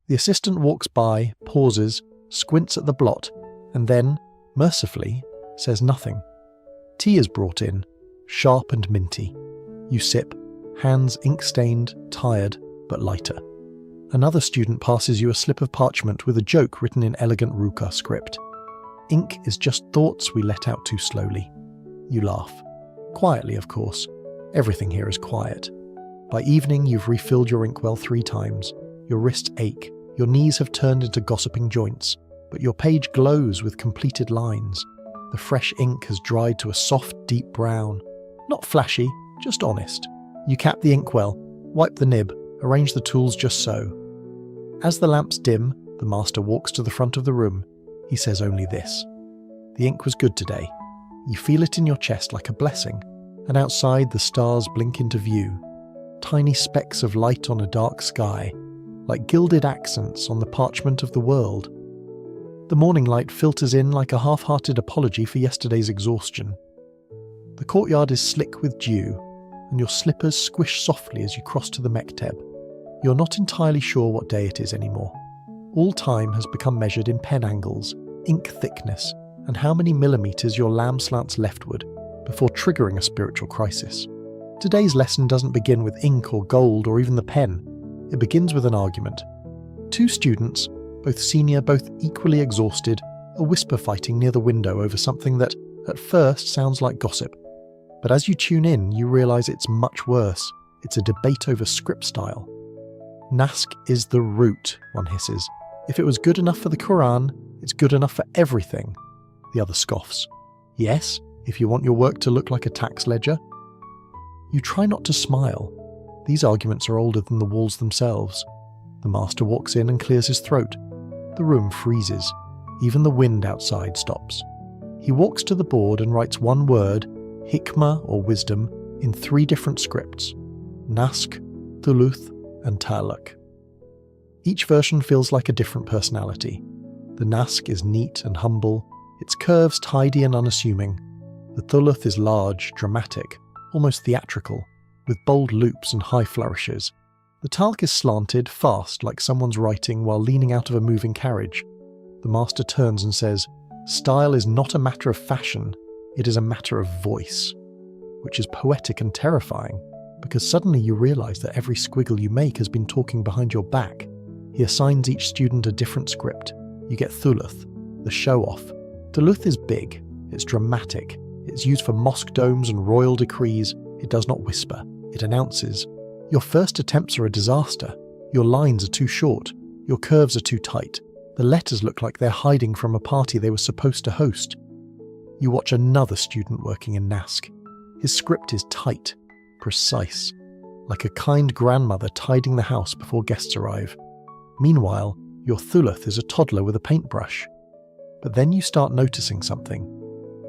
Speaker 1: The assistant walks by, pauses, squints at the blot, and then, mercifully, says nothing. Tea is brought in, sharp and minty. You sip, hands ink-stained, tired, but lighter. Another student passes you a slip of parchment with a joke written in elegant Ruka script. Ink is just thoughts we let out too slowly. You laugh. Quietly, of course. Everything here is quiet. By evening, you've refilled your inkwell 3 times. Your wrists ache. Your knees have turned into gossiping joints. But your page glows with completed lines. The fresh ink has dried to a soft, deep brown. Not flashy, just honest. You cap the inkwell, wipe the nib, arrange the tools just so. As the lamps dim, the master walks to the front of the room. He says only this. The ink was good today. You feel it in your chest like a blessing, and outside the stars blink into view. Tiny specks of light on a dark sky, like gilded accents on the parchment of the world. The morning light filters in like a half-hearted apology for yesterday's exhaustion. The courtyard is slick with dew, and your slippers squish softly as you cross to the mekteb. You're not entirely sure what day it is anymore. All time has become measured in pen angles, ink thickness, and how many millimeters your lamb slants leftward before triggering a spiritual crisis. Today's lesson doesn't begin with ink or gold or even the pen. It begins with an argument. 2 students, both senior, both equally exhausted, are whisper fighting near the window over something that, at first, sounds like gossip. But as you tune in, you realise it's much worse. It's a debate over script style. Nask is the root, one hisses. If it was good enough for the Quran, it's good enough for everything. The other scoffs. Yes, if you want your work to look like a tax ledger. You try not to smile. These arguments are older than the walls themselves. The master walks in and clears his throat. The room freezes. Even the wind outside stops. He walks to the board and writes one word, hikmah or wisdom, in 3 different scripts. Nask, Thuluth, and Talak. Each version feels like a different personality. The Nask is neat and humble, its curves tidy and unassuming. The Thuluth is large, dramatic, almost theatrical, with bold loops and high flourishes. The Talk is slanted, fast, like someone's writing while leaning out of a moving carriage. The master turns and says, "Style is not a matter of fashion, it is a matter of voice," which is poetic and terrifying, because suddenly you realise that every squiggle you make has been talking behind your back. He assigns each student a different script. You get Thuluth, the show-off. Thuluth is big, it's dramatic, it's used for mosque domes and royal decrees. It does not whisper, it announces. Your first attempts are a disaster. Your lines are too short, your curves are too tight. The letters look like they're hiding from a party they were supposed to host. You watch another student working in Nask. His script is tight, precise, like a kind grandmother tidying the house before guests arrive. Meanwhile, your Thuluth is a toddler with a paintbrush. But then you start noticing something.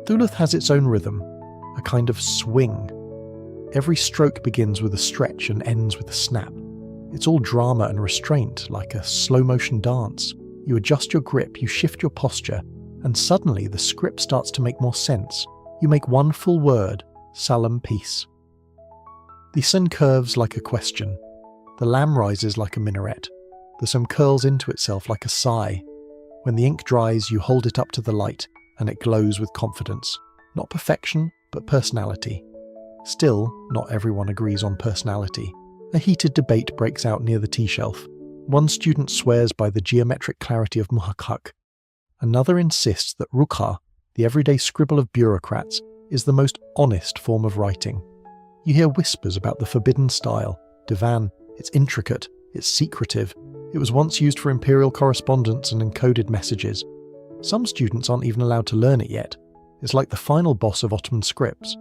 Speaker 1: Thuluth has its own rhythm, a kind of swing. Every stroke begins with a stretch and ends with a snap. It's all drama and restraint, like a slow-motion dance. You adjust your grip, you shift your posture, and suddenly the script starts to make more sense. You make one full word, Salam peace. The sun curves like a question. The lamb rises like a minaret. The sun curls into itself like a sigh. When the ink dries, you hold it up to the light, and it glows with confidence. Not perfection, but personality. Still, not everyone agrees on personality. A heated debate breaks out near the tea shelf. One student swears by the geometric clarity of muhakkak. Another insists that Rukha the everyday scribble of bureaucrats, is the most honest form of writing. You hear whispers about the forbidden style, divan, it's intricate, it's secretive, it was once used for imperial correspondence and encoded messages. Some students aren't even allowed to learn it yet. It's like the final boss of Ottoman Scribes.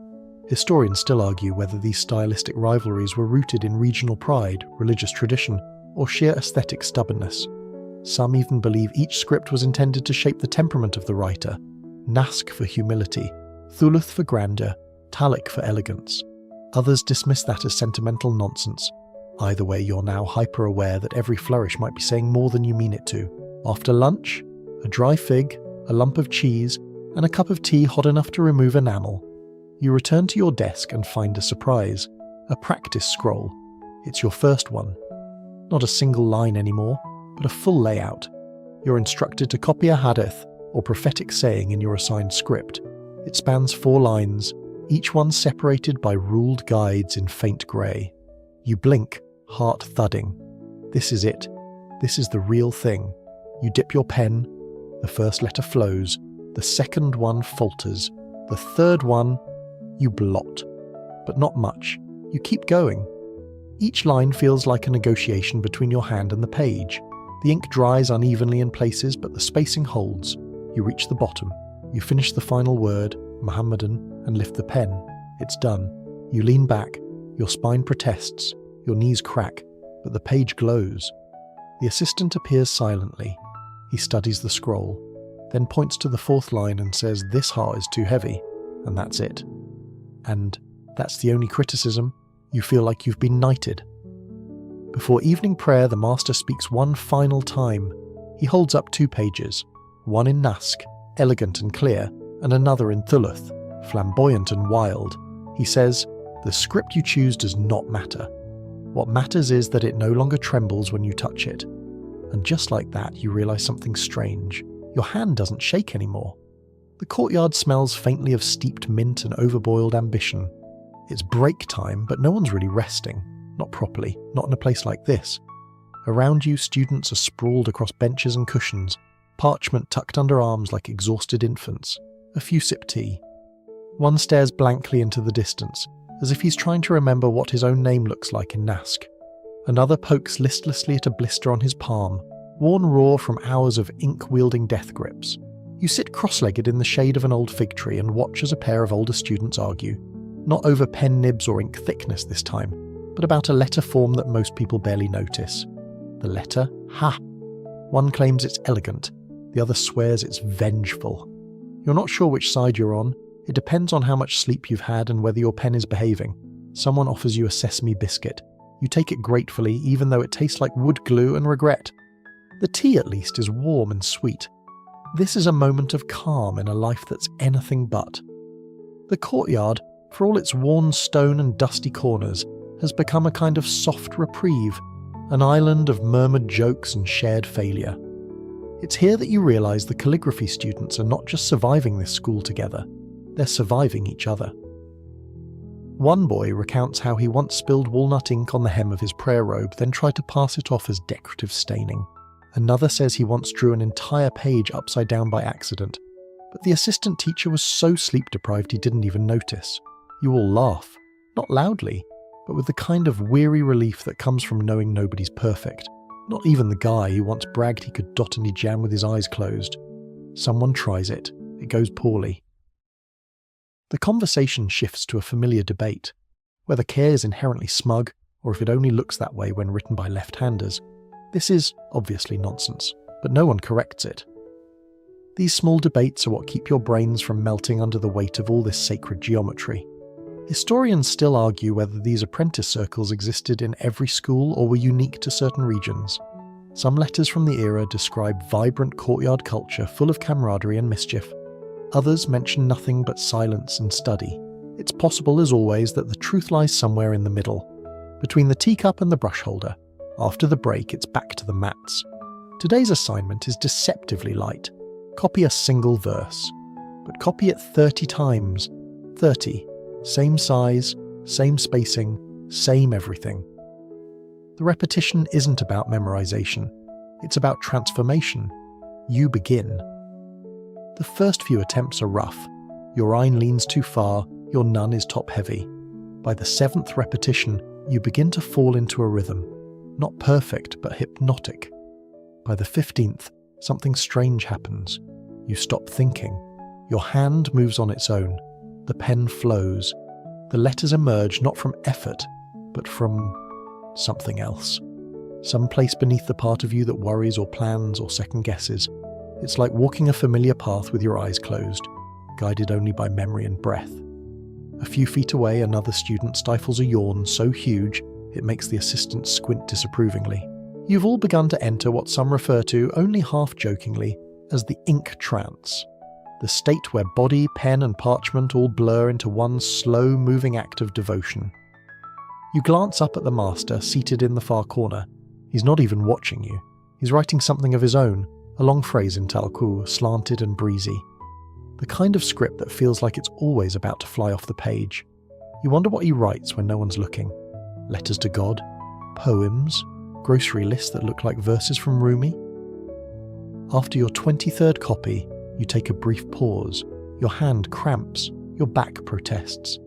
Speaker 1: Historians still argue whether these stylistic rivalries were rooted in regional pride, religious tradition, or sheer aesthetic stubbornness. Some even believe each script was intended to shape the temperament of the writer. Naskh for humility, thuluth for grandeur, talik for elegance. Others dismiss that as sentimental nonsense. Either way, you're now hyper-aware that every flourish might be saying more than you mean it to. After lunch, a dry fig, a lump of cheese, and a cup of tea hot enough to remove enamel. You return to your desk and find a surprise. A practice scroll. It's your first one. Not a single line anymore, but a full layout. You're instructed to copy a hadith, or prophetic saying, in your assigned script. It spans 4 lines, each one separated by ruled guides in faint grey. You blink, heart thudding. This is it. This is the real thing. You dip your pen. The first letter flows. The second one falters. The third one, you blot. But not much. You keep going. Each line feels like a negotiation between your hand and the page. The ink dries unevenly in places, but the spacing holds. You reach the bottom. You finish the final word, Muhammadan, and lift the pen. It's done. You lean back. Your spine protests. Your knees crack, but the page glows. The assistant appears silently. He studies the scroll, then points to the 4th line and says, "This heart is too heavy," and that's it. And that's the only criticism. You feel like you've been knighted. Before evening prayer, the master speaks one final time. He holds up 2 pages, one in Naskh, elegant and clear, and another in thuluth, flamboyant and wild. He says, "The script you choose does not matter. What matters is that it no longer trembles when you touch it." And just like that, you realise something strange. Your hand doesn't shake anymore. The courtyard smells faintly of steeped mint and overboiled ambition. It's break time, but no one's really resting. Not properly, not in a place like this. Around you, students are sprawled across benches and cushions, parchment tucked under arms like exhausted infants. A few sip tea. One stares blankly into the distance, as if he's trying to remember what his own name looks like in Naskh. Another pokes listlessly at a blister on his palm, worn raw from hours of ink-wielding death grips. You sit cross-legged in the shade of an old fig tree and watch as a pair of older students argue. Not over pen nibs or ink thickness this time, but about a letter form that most people barely notice. The letter Ha. One claims it's elegant, the other swears it's vengeful. You're not sure which side you're on. It depends on how much sleep you've had and whether your pen is behaving. Someone offers you a sesame biscuit. You take it gratefully, even though it tastes like wood glue and regret. The tea, at least, is warm and sweet. This is a moment of calm in a life that's anything but. The courtyard, for all its worn stone and dusty corners, has become a kind of soft reprieve, an island of murmured jokes and shared failure. It's here that you realise the calligraphy students are not just surviving this school together, they're surviving each other. One boy recounts how he once spilled walnut ink on the hem of his prayer robe, then tried to pass it off as decorative staining. Another says he once drew an entire page upside down by accident, but the assistant teacher was so sleep-deprived he didn't even notice. You all laugh, not loudly, but with the kind of weary relief that comes from knowing nobody's perfect. Not even the guy who once bragged he could dot any jam with his eyes closed. Someone tries it. It goes poorly. The conversation shifts to a familiar debate, whether care is inherently smug, or if it only looks that way when written by left-handers. This is obviously nonsense, but no one corrects it. These small debates are what keep your brains from melting under the weight of all this sacred geometry. Historians still argue whether these apprentice circles existed in every school or were unique to certain regions. Some letters from the era describe vibrant courtyard culture full of camaraderie and mischief. Others mention nothing but silence and study. It's possible, as always, that the truth lies somewhere in the middle, between the teacup and the brush holder. After the break, it's back to the mats. Today's assignment is deceptively light. Copy a single verse, but copy it 30 times. 30. Same size, same spacing, same everything. The repetition isn't about memorization. It's about transformation. You begin. The first few attempts are rough. Your ein leans too far, your nun is top-heavy. By the 7th repetition, you begin to fall into a rhythm. Not perfect, but hypnotic. By the 15th, something strange happens. You stop thinking. Your hand moves on its own. The pen flows. The letters emerge not from effort, but from something else. Some place beneath the part of you that worries or plans or second guesses. It's like walking a familiar path with your eyes closed, guided only by memory and breath. A few feet away, another student stifles a yawn so huge it makes the assistant squint disapprovingly. You've all begun to enter what some refer to, only half-jokingly, as the ink trance, the state where body, pen and parchment all blur into one slow-moving act of devotion. You glance up at the master, seated in the far corner. He's not even watching you. He's writing something of his own, a long phrase in Talku, slanted and breezy. The kind of script that feels like it's always about to fly off the page. You wonder what he writes when no one's looking. Letters to God? Poems? Grocery lists that look like verses from Rumi? After your 23rd copy, you take a brief pause. Your hand cramps, your back protests.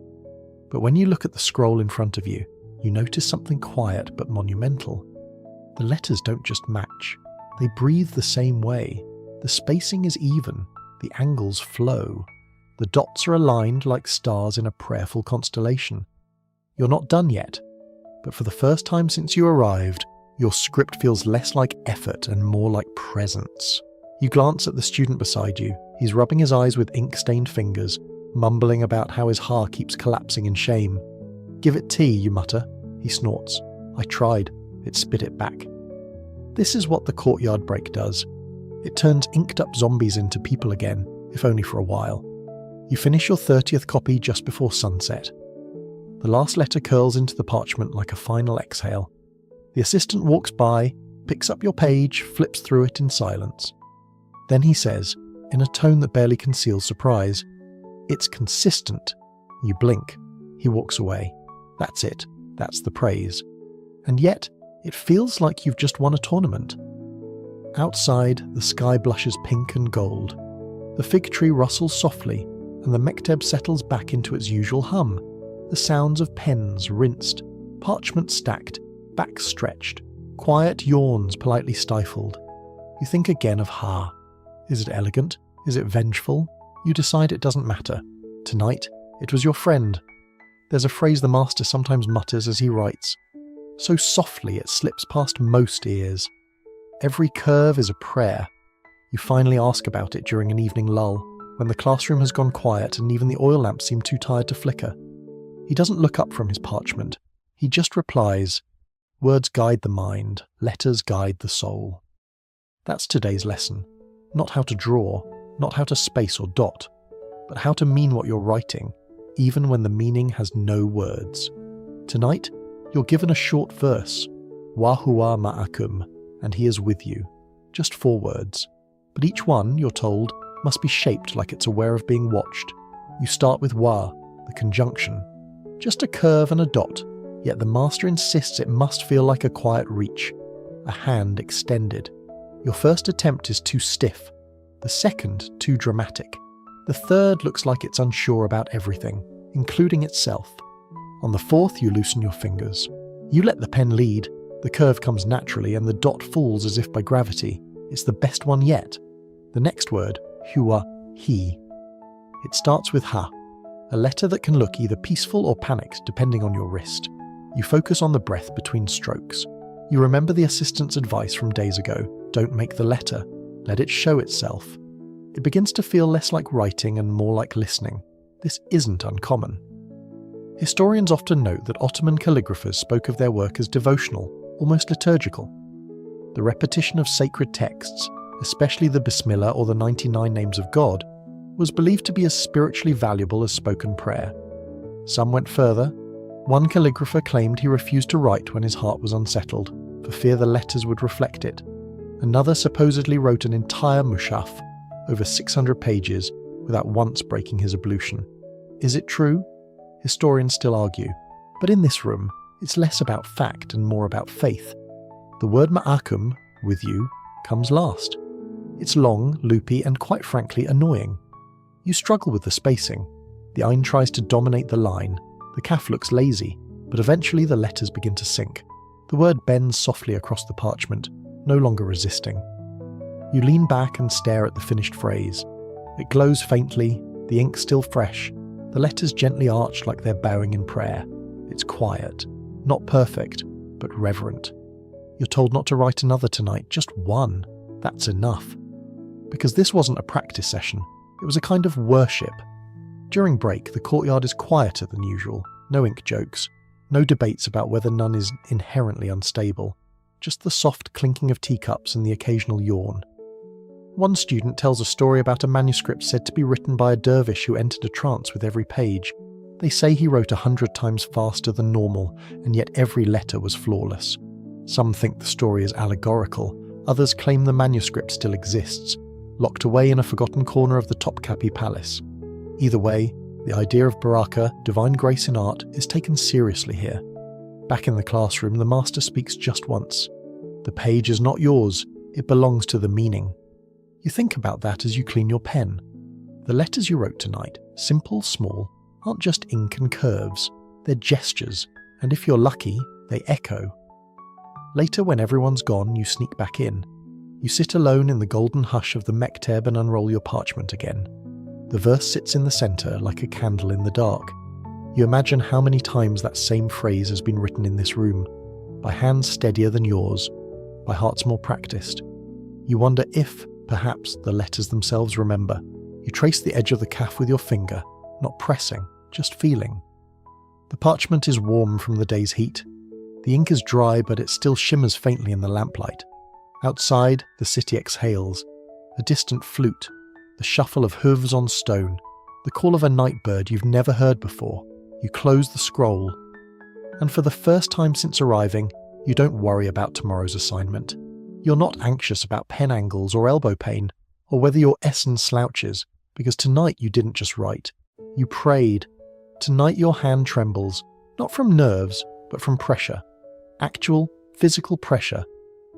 Speaker 1: But when you look at the scroll in front of you, you notice something quiet but monumental. The letters don't just match. They breathe the same way. The spacing is even. The angles flow. The dots are aligned like stars in a prayerful constellation. You're not done yet, but for the first time since you arrived, your script feels less like effort and more like presence. You glance at the student beside you. He's rubbing his eyes with ink-stained fingers, mumbling about how his heart keeps collapsing in shame. "Give it tea," you mutter. He snorts. "I tried. It spit it back." This is what the courtyard break does. It turns inked-up zombies into people again, if only for a while. You finish your 30th copy just before sunset. The last letter curls into the parchment like a final exhale. The assistant walks by, picks up your page, flips through it in silence. Then he says, in a tone that barely conceals surprise, "It's consistent." You blink. He walks away. That's it. That's the praise. And yet, it feels like you've just won a tournament. Outside, the sky blushes pink and gold. The fig tree rustles softly, and the mekteb settles back into its usual hum. The sounds of pens rinsed, parchment stacked, back stretched, quiet yawns politely stifled. You think again of Ha. Is it elegant? Is it vengeful? You decide it doesn't matter. Tonight, it was your friend. There's a phrase the master sometimes mutters as he writes. So softly it slips past most ears. Every curve is a prayer. You finally ask about it during an evening lull, when the classroom has gone quiet and even the oil lamps seem too tired to flicker. He doesn't look up from his parchment. He just replies, "Words guide the mind, letters guide the soul." That's today's lesson. Not how to draw, not how to space or dot, but how to mean what you're writing, even when the meaning has no words. Tonight, you're given a short verse, "Wa huwa ma'akum," and he is with you. Just 4 words. But each one, you're told, must be shaped like it's aware of being watched. You start with wa, the conjunction. Just a curve and a dot, yet the master insists it must feel like a quiet reach, a hand extended. Your first attempt is too stiff, the second too dramatic. The third looks like it's unsure about everything, including itself. On the 4th, you loosen your fingers. You let the pen lead, the curve comes naturally and the dot falls as if by gravity. It's the best one yet. The next word, huwa, he. It starts with ha, a letter that can look either peaceful or panicked depending on your wrist. You focus on the breath between strokes. You remember the assistant's advice from days ago, don't make the letter, let it show itself. It begins to feel less like writing and more like listening. This isn't uncommon. Historians often note that Ottoman calligraphers spoke of their work as devotional, almost liturgical. The repetition of sacred texts, especially the Bismillah or the 99 names of God, was believed to be as spiritually valuable as spoken prayer. Some went further. One calligrapher claimed he refused to write when his heart was unsettled, for fear the letters would reflect it. Another supposedly wrote an entire mushaf, over 600 pages, without once breaking his ablution. Is it true? Historians still argue. But in this room, it's less about fact and more about faith. The word ma'akum, with you, comes last. It's long, loopy, and quite frankly annoying. You struggle with the spacing. The ein tries to dominate the line. The kaf looks lazy, but eventually the letters begin to sink. The word bends softly across the parchment, no longer resisting. You lean back and stare at the finished phrase. It glows faintly, the ink still fresh, the letters gently arched like they're bowing in prayer. It's quiet, not perfect, but reverent. You're told not to write another tonight, just one. That's enough. Because this wasn't a practice session, it was a kind of worship. During break, the courtyard is quieter than usual, no ink jokes, no debates about whether none is inherently unstable, just the soft clinking of teacups and the occasional yawn. One student tells a story about a manuscript said to be written by a dervish who entered a trance with every page. They say he wrote 100 times faster than normal, and yet every letter was flawless. Some think the story is allegorical, others claim the manuscript still exists, locked away in a forgotten corner of the Topkapi Palace. Either way, the idea of baraka, divine grace in art, is taken seriously here. Back in the classroom, the master speaks just once. The page is not yours, it belongs to the meaning. You think about that as you clean your pen. The letters you wrote tonight, simple, small, aren't just ink and curves, they're gestures, and if you're lucky, they echo. Later, when everyone's gone, you sneak back in. You sit alone in the golden hush of the mekteb and unroll your parchment again. The verse sits in the centre like a candle in the dark. You imagine how many times that same phrase has been written in this room, by hands steadier than yours, by hearts more practiced. You wonder if, perhaps, the letters themselves remember. You trace the edge of the kaf with your finger, not pressing, just feeling. The parchment is warm from the day's heat. The ink is dry, but it still shimmers faintly in the lamplight. Outside, the city exhales. A distant flute, the shuffle of hooves on stone, the call of a night bird you've never heard before. You close the scroll. And for the first time since arriving, you don't worry about tomorrow's assignment. You're not anxious about pen angles or elbow pain, or whether your Essen slouches, because tonight you didn't just write. You prayed. Tonight your hand trembles, not from nerves, but from pressure. Actual, physical pressure.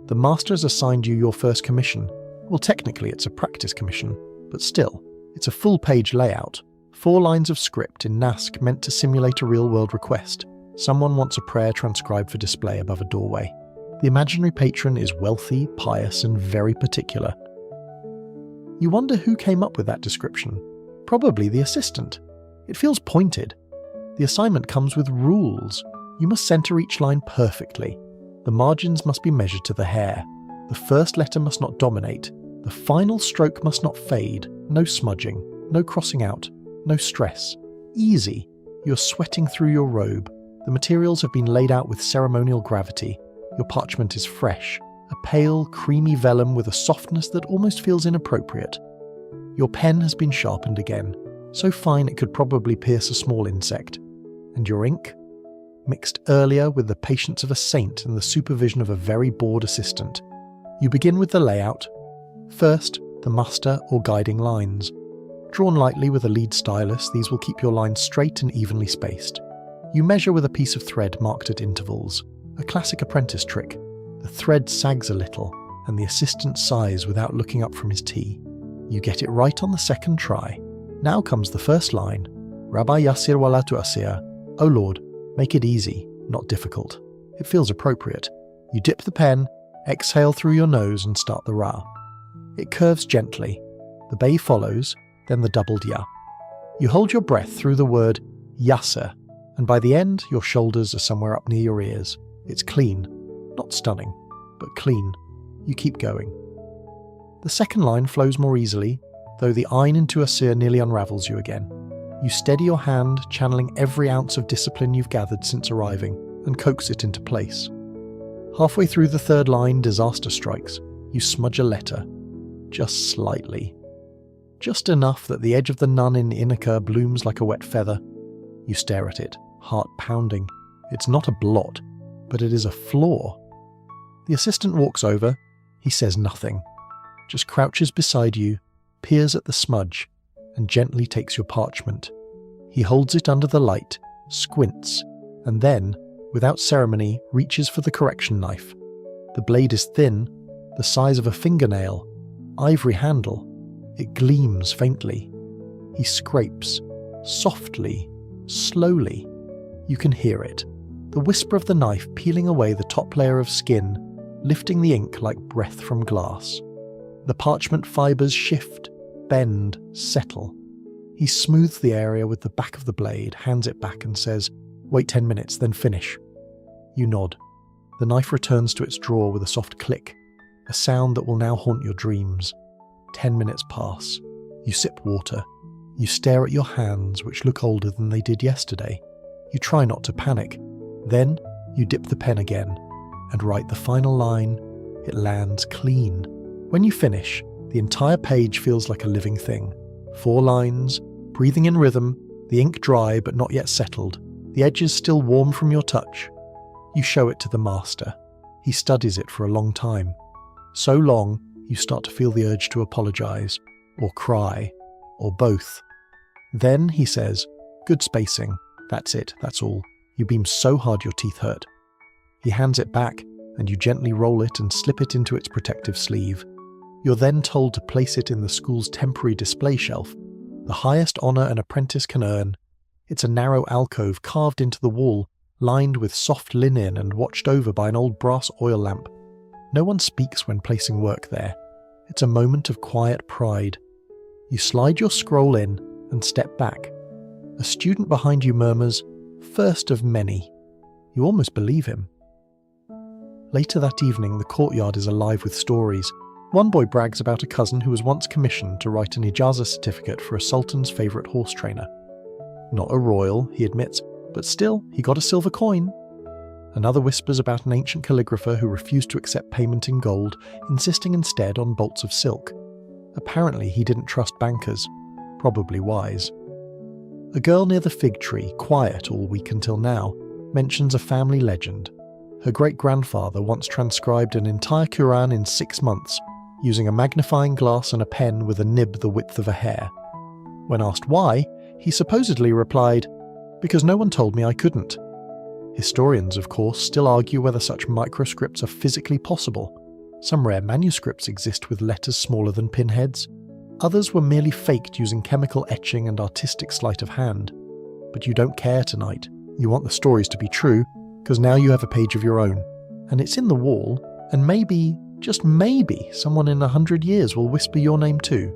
Speaker 1: The master has assigned you your first commission. Well, technically it's a practice commission, but still, it's a full-page layout. 4 lines of script in Nask meant to simulate a real-world request. Someone wants a prayer transcribed for display above a doorway. The imaginary patron is wealthy, pious, and very particular. You wonder who came up with that description. Probably the assistant. It feels pointed. The assignment comes with rules. You must center each line perfectly. The margins must be measured to the hair. The first letter must not dominate. The final stroke must not fade. No smudging, no crossing out, no stress. Easy. You're sweating through your robe. The materials have been laid out with ceremonial gravity. Your parchment is fresh, a pale, creamy vellum with a softness that almost feels inappropriate. Your pen has been sharpened again, so fine it could probably pierce a small insect. And your ink? Mixed earlier with the patience of a saint and the supervision of a very bored assistant. You begin with the layout. First, the muster or guiding lines. Drawn lightly with a lead stylus, these will keep your lines straight and evenly spaced. You measure with a piece of thread marked at intervals. A classic apprentice trick. The thread sags a little, and the assistant sighs without looking up from his tea. You get it right on the second try. Now comes the first line. Rabbi Yasir wala tu'asir. Oh Lord, make it easy, not difficult. It feels appropriate. You dip the pen, exhale through your nose and start the ra. It curves gently. The bay follows, then the doubled ya. You hold your breath through the word yasser, and by the end, your shoulders are somewhere up near your ears. It's clean. Not stunning, but clean. You keep going. The second line flows more easily, though the ein into asir nearly unravels you again. You steady your hand, channeling every ounce of discipline you've gathered since arriving, and coax it into place. Halfway through the third line, disaster strikes. You smudge a letter. Just slightly. Just enough that the edge of the nun in Inaka blooms like a wet feather. You stare at it, heart pounding. It's not a blot, but it is a flaw. The assistant walks over. He says nothing, just crouches beside you, peers at the smudge, and gently takes your parchment. He holds it under the light, squints, and then, without ceremony, reaches for the correction knife. The blade is thin, the size of a fingernail, ivory handle. It gleams faintly. He scrapes, softly, slowly. You can hear it, the whisper of the knife peeling away the top layer of skin, lifting the ink like breath from glass. The parchment fibres shift, bend, settle. He smooths the area with the back of the blade, hands it back and says, "Wait 10 minutes, then finish." You nod. The knife returns to its drawer with a soft click, a sound that will now haunt your dreams. 10 minutes pass. You sip water. You stare at your hands, which look older than they did yesterday. You try not to panic. Then you dip the pen again and write the final line. It lands clean. When you finish, the entire page feels like a living thing. 4 lines, breathing in rhythm, the ink dry but not yet settled, the edges still warm from your touch. You show it to the master. He studies it for a long time. So long, you start to feel the urge to apologize, or cry, or both. Then he says, "Good spacing. That's it, that's all. You beam so hard your teeth hurt." He hands it back, and you gently roll it and slip it into its protective sleeve. You're then told to place it in the school's temporary display shelf, the highest honour an apprentice can earn. It's a narrow alcove carved into the wall, lined with soft linen and watched over by an old brass oil lamp. No one speaks when placing work there. It's a moment of quiet pride. You slide your scroll in and step back. A student behind you murmurs, "First of many." You almost believe him. Later that evening, the courtyard is alive with stories. One boy brags about a cousin who was once commissioned to write an ijazah certificate for a sultan's favourite horse trainer. Not a royal, he admits, but still, he got a silver coin. Another whispers about an ancient calligrapher who refused to accept payment in gold, insisting instead on bolts of silk. Apparently he didn't trust bankers. Probably wise. A girl near the fig tree, quiet all week until now, mentions a family legend. Her great-grandfather once transcribed an entire Quran in 6 months, using a magnifying glass and a pen with a nib the width of a hair. When asked why, he supposedly replied, "Because no one told me I couldn't." Historians, of course, still argue whether such microscripts are physically possible. Some rare manuscripts exist with letters smaller than pinheads. Others were merely faked using chemical etching and artistic sleight of hand. But you don't care tonight. You want the stories to be true, because now you have a page of your own. And it's in the wall, and maybe, just maybe, someone in 100 years will whisper your name too.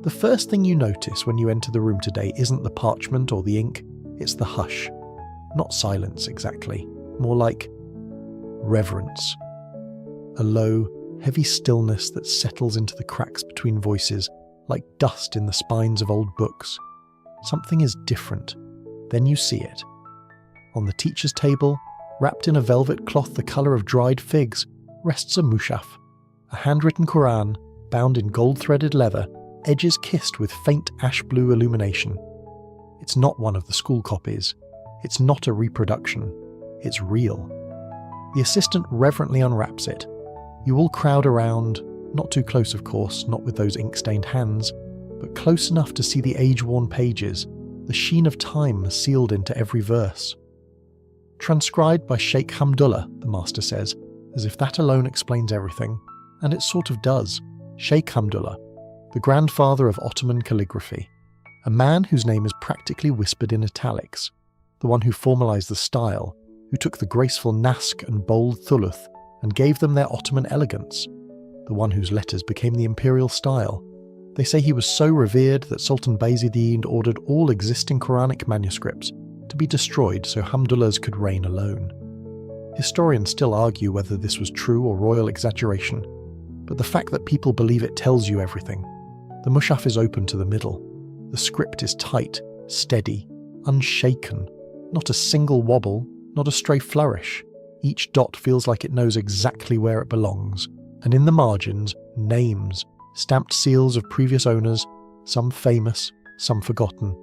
Speaker 1: The first thing you notice when you enter the room today isn't the parchment or the ink, it's the hush. Not silence exactly, more like reverence. A low, heavy stillness that settles into the cracks between voices, like dust in the spines of old books. Something is different. Then you see it. On the teacher's table, wrapped in a velvet cloth the colour of dried figs, rests a mushaf, a handwritten Quran, bound in gold-threaded leather, edges kissed with faint ash-blue illumination. It's not one of the school copies. It's not a reproduction. It's real. The assistant reverently unwraps it. You all crowd around, not too close of course, not with those ink-stained hands, but close enough to see the age-worn pages, the sheen of time sealed into every verse. Transcribed by Sheikh Hamdullah, the master says, as if that alone explains everything, and it sort of does. Sheikh Hamdullah, the grandfather of Ottoman calligraphy, a man whose name is practically whispered in italics, the one who formalised the style, who took the graceful nask and bold thuluth and gave them their Ottoman elegance, the one whose letters became the imperial style. They say he was so revered that Sultan Bayezid ordered all existing Quranic manuscripts to be destroyed so Hamdullah's could reign alone. Historians still argue whether this was true or royal exaggeration, but the fact that people believe it tells you everything. The mushaf is open to the middle. The script is tight, steady, unshaken. Not a single wobble, not a stray flourish. Each dot feels like it knows exactly where it belongs. And in the margins, names, stamped seals of previous owners, some famous, some forgotten.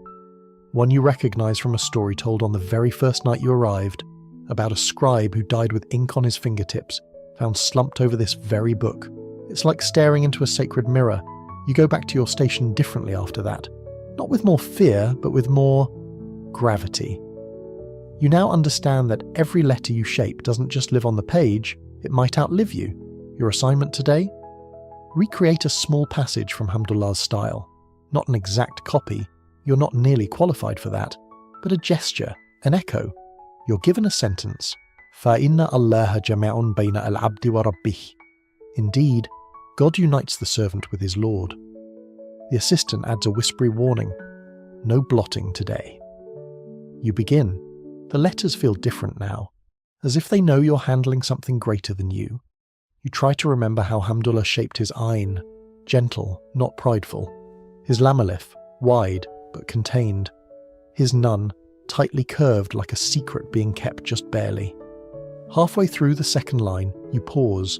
Speaker 1: One you recognise from a story told on the very first night you arrived, about a scribe who died with ink on his fingertips, found slumped over this very book. It's like staring into a sacred mirror. You go back to your station differently after that. Not with more fear, but with more gravity. You now understand that every letter you shape doesn't just live on the page, it might outlive you. Your assignment today? Recreate a small passage from Hamdullah's style. Not an exact copy, you're not nearly qualified for that, but a gesture, an echo. You're given a sentence. فَإِنَّ اللَّهَ جَمَعٌ بَيْنَ الْعَبْدِ وَرَبِّهِ. Indeed, God unites the servant with his Lord. The assistant adds a whispery warning. No blotting today. You begin. The letters feel different now, as if they know you're handling something greater than you. You try to remember how Hamdullah shaped his ayn, gentle, not prideful. His lam alif, wide but contained. His nun, tightly curved like a secret being kept just barely. Halfway through the second line, you pause.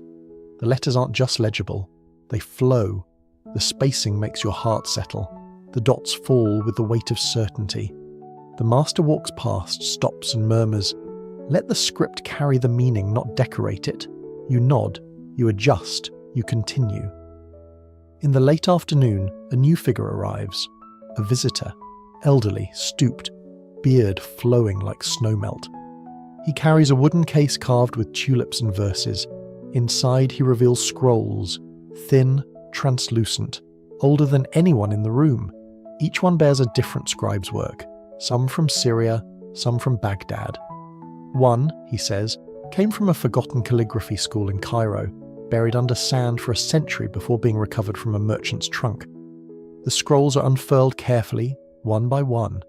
Speaker 1: The letters aren't just legible, they flow. The spacing makes your heart settle. The dots fall with the weight of certainty. The master walks past, stops and murmurs, "Let the script carry the meaning, not decorate it." You nod, you adjust, you continue. In the late afternoon, a new figure arrives. A visitor, elderly, stooped, beard flowing like snowmelt. He carries a wooden case carved with tulips and verses. Inside he reveals scrolls, thin, translucent, older than anyone in the room. Each one bears a different scribe's work, some from Syria, some from Baghdad. One, he says, came from a forgotten calligraphy school in Cairo, buried under sand for a century before being recovered from a merchant's trunk. The scrolls are unfurled carefully, one by one.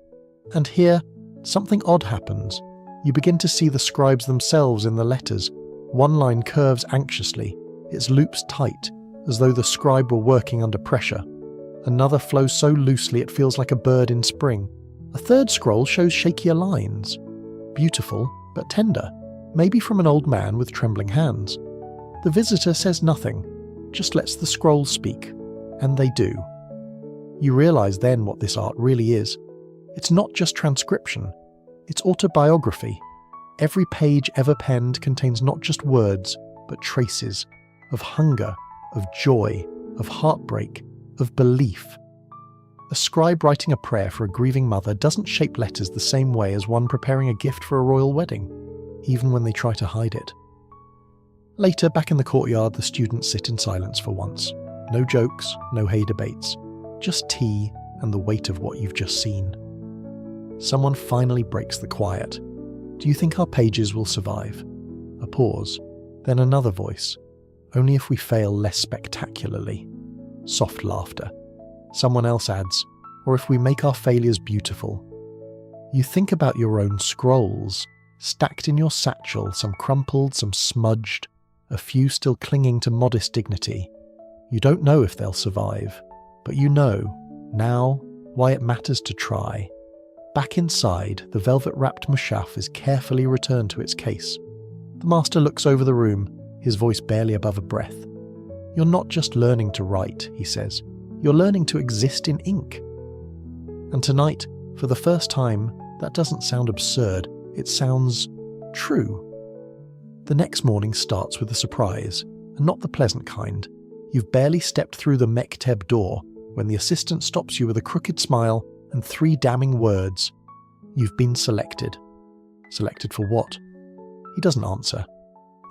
Speaker 1: And here, something odd happens. You begin to see the scribes themselves in the letters. One line curves anxiously, its loops tight, as though the scribe were working under pressure. Another flows so loosely it feels like a bird in spring. A third scroll shows shakier lines. Beautiful, but tender, maybe from an old man with trembling hands. The visitor says nothing, just lets the scrolls speak. And they do. You realise then what this art really is. It's not just transcription, it's autobiography. Every page ever penned contains not just words, but traces of hunger, of joy, of heartbreak, of belief. A scribe writing a prayer for a grieving mother doesn't shape letters the same way as one preparing a gift for a royal wedding, even when they try to hide it. Later, back in the courtyard, the students sit in silence for once. No jokes, no hay debates, just tea and the weight of what you've just seen. Someone finally breaks the quiet. Do you think our pages will survive? A pause, then another voice. Only if we fail less spectacularly. Soft laughter. Someone else adds, or if we make our failures beautiful. You think about your own scrolls, stacked in your satchel, some crumpled, some smudged, a few still clinging to modest dignity. You don't know if they'll survive, but you know, now, why it matters to try. Back inside, the velvet-wrapped mushaf is carefully returned to its case. The master looks over the room, his voice barely above a breath. You're not just learning to write, he says. You're learning to exist in ink. And tonight, for the first time, that doesn't sound absurd, it sounds true. The next morning starts with a surprise, and not the pleasant kind. You've barely stepped through the mekteb door when the assistant stops you with a crooked smile and 3 damning words. You've been selected. Selected for what? He doesn't answer.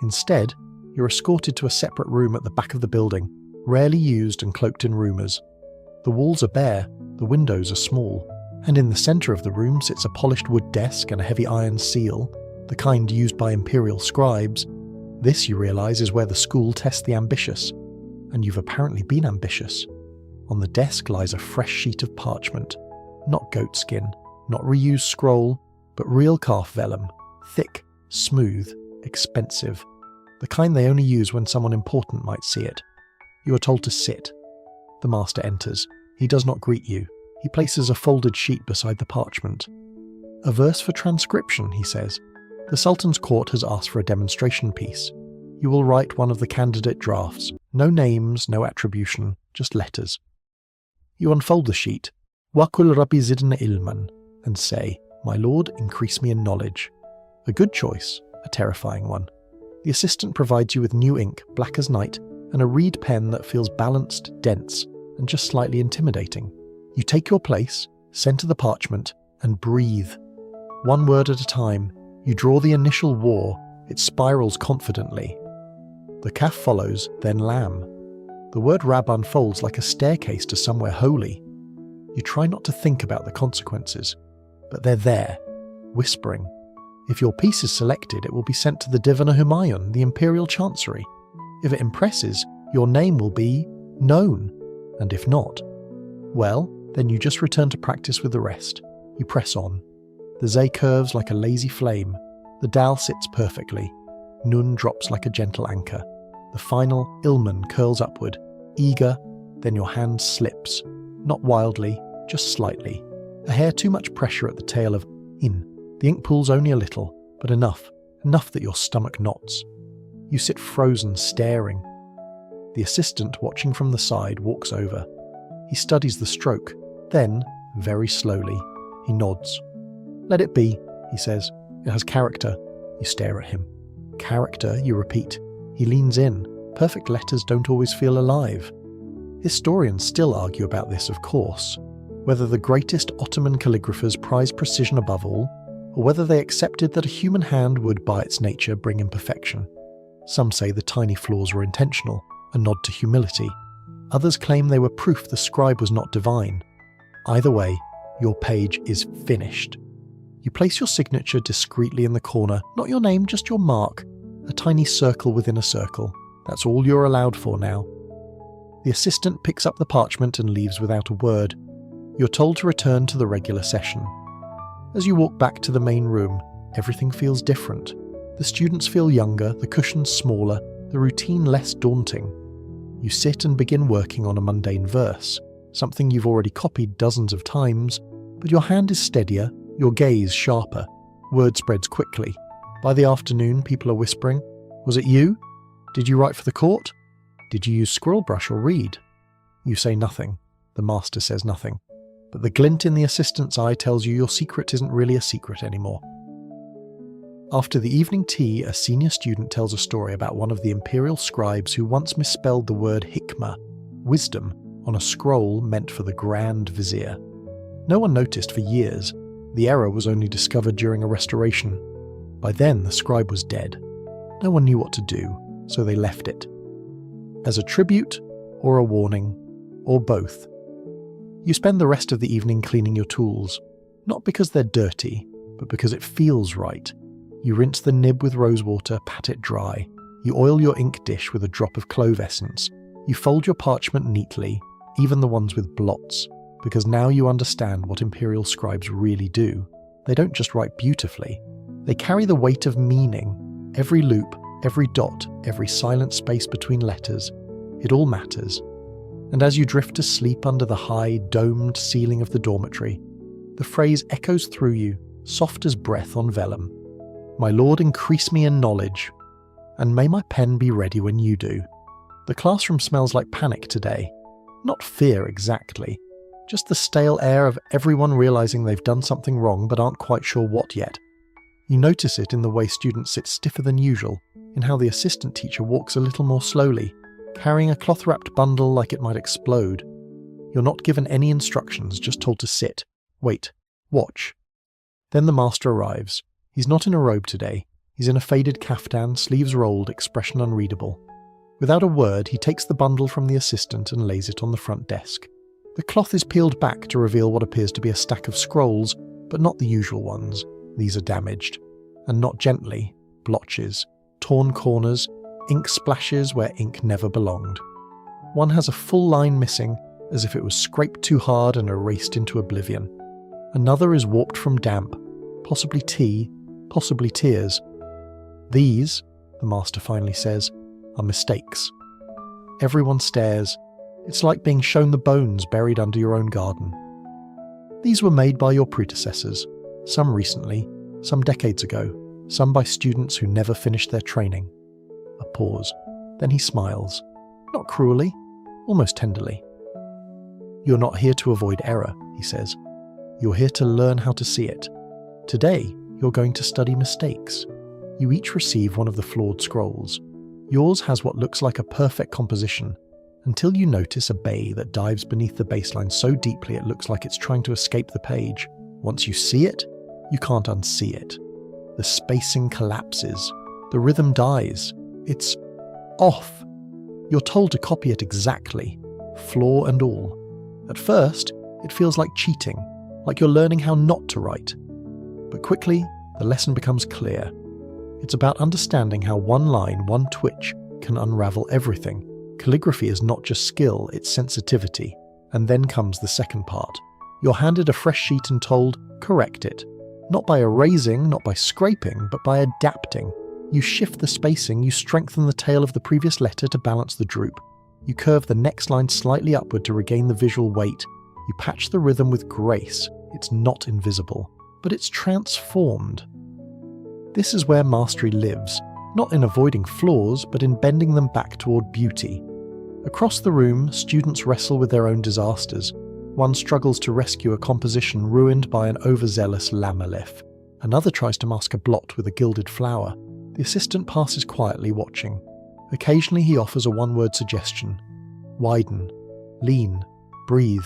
Speaker 1: Instead, you're escorted to a separate room at the back of the building, rarely used and cloaked in rumours. The walls are bare, the windows are small, and in the centre of the room sits a polished wood desk and a heavy iron seal, the kind used by imperial scribes. This, you realise, is where the school tests the ambitious. And you've apparently been ambitious. On the desk lies a fresh sheet of parchment. Not goat skin, not reused scroll, but real calf vellum, thick, smooth, expensive. The kind they only use when someone important might see it. You are told to sit. The master enters. He does not greet you. He places a folded sheet beside the parchment. A verse for transcription, he says. The Sultan's court has asked for a demonstration piece. You will write one of the candidate drafts. No names, no attribution, just letters. You unfold the sheet, Waqul Rabbi Zidna Ilman, and say, My Lord, increase me in knowledge. A good choice, a terrifying one. The assistant provides you with new ink, black as night, and a reed pen that feels balanced, dense, and just slightly intimidating. You take your place, center the parchment, and breathe. One word at a time, you draw the initial war. It spirals confidently. The kaf follows, then lam. The word Rab unfolds like a staircase to somewhere holy. You try not to think about the consequences, but they're there, whispering. If your piece is selected, it will be sent to the Divana Humayun, the Imperial Chancery. If it impresses, your name will be known. And if not, well, then you just return to practice with the rest. You press on. The Zay curves like a lazy flame. The Dal sits perfectly. Nun drops like a gentle anchor. The final Ilman curls upward, eager, then your hand slips. Not wildly, just slightly. A hair too much pressure at the tail of In. The ink pools only a little, but enough that your stomach knots. You sit frozen, staring. The assistant, watching from the side, walks over. He studies the stroke. Then, very slowly, he nods. Let it be, he says. It has character. You stare at him. Character, you repeat. He leans in. Perfect letters don't always feel alive. Historians still argue about this, of course. Whether the greatest Ottoman calligraphers prize precision above all, or whether they accepted that a human hand would, by its nature, bring imperfection. Some say the tiny flaws were intentional, a nod to humility. Others claim they were proof the scribe was not divine. Either way, your page is finished. You place your signature discreetly in the corner, not your name, just your mark, a tiny circle within a circle. That's all you're allowed for now. The assistant picks up the parchment and leaves without a word. You're told to return to the regular session. As you walk back to the main room, everything feels different. The students feel younger, the cushions smaller, the routine less daunting. You sit and begin working on a mundane verse, something you've already copied dozens of times, but your hand is steadier, your gaze sharper. Word spreads quickly. By the afternoon, people are whispering, "Was it you? Did you write for the court? Did you use squirrel brush or reed?" You say nothing. The master says nothing. But the glint in the assistant's eye tells you your secret isn't really a secret anymore. After the evening tea, a senior student tells a story about one of the imperial scribes who once misspelled the word hikmah, wisdom, on a scroll meant for the Grand Vizier. No one noticed for years. The error was only discovered during a restoration. By then, the scribe was dead. No one knew what to do, so they left it. As a tribute, or a warning, or both. You spend the rest of the evening cleaning your tools, not because they're dirty, but because it feels right. You rinse the nib with rosewater, pat it dry. You oil your ink dish with a drop of clove essence. You fold your parchment neatly, even the ones with blots, because now you understand what imperial scribes really do. They don't just write beautifully. They carry the weight of meaning. Every loop, every dot, every silent space between letters. It all matters. And as you drift to sleep under the high, domed ceiling of the dormitory, the phrase echoes through you, soft as breath on vellum. My Lord, increase me in knowledge, and may my pen be ready when you do. The classroom smells like panic today. Not fear exactly, just the stale air of everyone realizing they've done something wrong but aren't quite sure what yet. You notice it in the way students sit stiffer than usual, in how the assistant teacher walks a little more slowly, carrying a cloth-wrapped bundle like it might explode. You're not given any instructions, just told to sit, wait, watch. Then the master arrives. He's not in a robe today. He's in a faded kaftan, sleeves rolled, expression unreadable. Without a word, he takes the bundle from the assistant and lays it on the front desk. The cloth is peeled back to reveal what appears to be a stack of scrolls, but not the usual ones. These are damaged. And not gently. Blotches. Torn corners. Ink splashes where ink never belonged. One has a full line missing, as if it was scraped too hard and erased into oblivion. Another is warped from damp, possibly tea, possibly tears. These, the master finally says, are mistakes. Everyone stares. It's like being shown the bones buried under your own garden. These were made by your predecessors, some recently, some decades ago, some by students who never finished their training. A pause. Then he smiles. Not cruelly, almost tenderly. You're not here to avoid error, he says. You're here to learn how to see it. Today, you're going to study mistakes. You each receive one of the flawed scrolls. Yours has what looks like a perfect composition, until you notice a bay that dives beneath the baseline so deeply it looks like it's trying to escape the page. Once you see it, you can't unsee it. The spacing collapses. The rhythm dies. It's off. You're told to copy it exactly, flaw and all. At first, it feels like cheating, like you're learning how not to write. But quickly, the lesson becomes clear. It's about understanding how one line, one twitch, can unravel everything. Calligraphy is not just skill, it's sensitivity. And then comes the second part. You're handed a fresh sheet and told, correct it. Not by erasing, not by scraping, but by adapting. You shift the spacing, you strengthen the tail of the previous letter to balance the droop. You curve the next line slightly upward to regain the visual weight. You patch the rhythm with grace. It's not invisible, but it's transformed. This is where mastery lives, not in avoiding flaws, but in bending them back toward beauty. Across the room, students wrestle with their own disasters. One struggles to rescue a composition ruined by an overzealous lamellif. Another tries to mask a blot with a gilded flower. The assistant passes quietly, watching. Occasionally he offers a one-word suggestion. Widen. Lean. Breathe.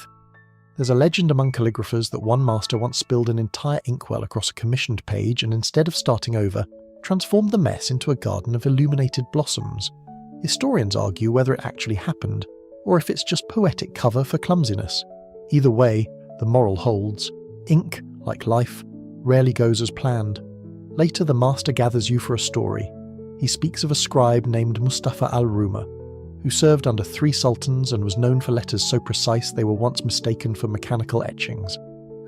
Speaker 1: There's a legend among calligraphers that one master once spilled an entire inkwell across a commissioned page and instead of starting over, transformed the mess into a garden of illuminated blossoms. Historians argue whether it actually happened, or if it's just poetic cover for clumsiness. Either way, the moral holds. Ink, like life, rarely goes as planned. Later the master gathers you for a story. He speaks of a scribe named Mustafa al-Ruma, who served under 3 sultans and was known for letters so precise they were once mistaken for mechanical etchings.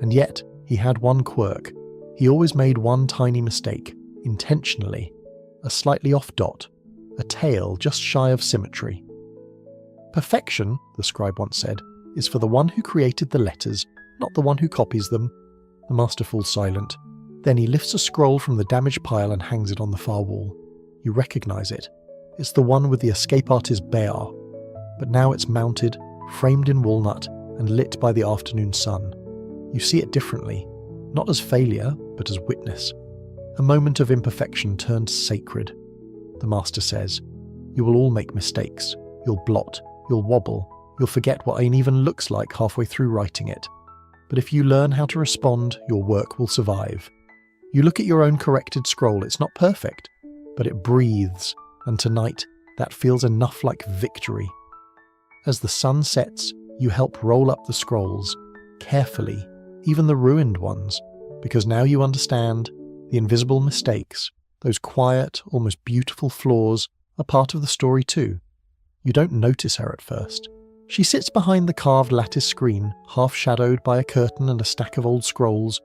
Speaker 1: And yet, he had one quirk. He always made one tiny mistake, intentionally. A slightly off dot. A tail just shy of symmetry. Perfection, the scribe once said, is for the one who created the letters, not the one who copies them. The master falls silent. Then he lifts a scroll from the damaged pile and hangs it on the far wall. You recognize it. It's the one with the escape artist Bayar. But now it's mounted, framed in walnut, and lit by the afternoon sun. You see it differently, not as failure, but as witness. A moment of imperfection turned sacred. The master says, you will all make mistakes. You'll blot, you'll wobble, you'll forget what it even looks like halfway through writing it. But if you learn how to respond, your work will survive. You look at your own corrected scroll, it's not perfect, but it breathes, and tonight, that feels enough like victory. As the sun sets, you help roll up the scrolls, carefully, even the ruined ones, because now you understand the invisible mistakes, those quiet, almost beautiful flaws, are part of the story too. You don't notice her at first. She sits behind the carved lattice screen, half shadowed by a curtain and a stack of old scrolls,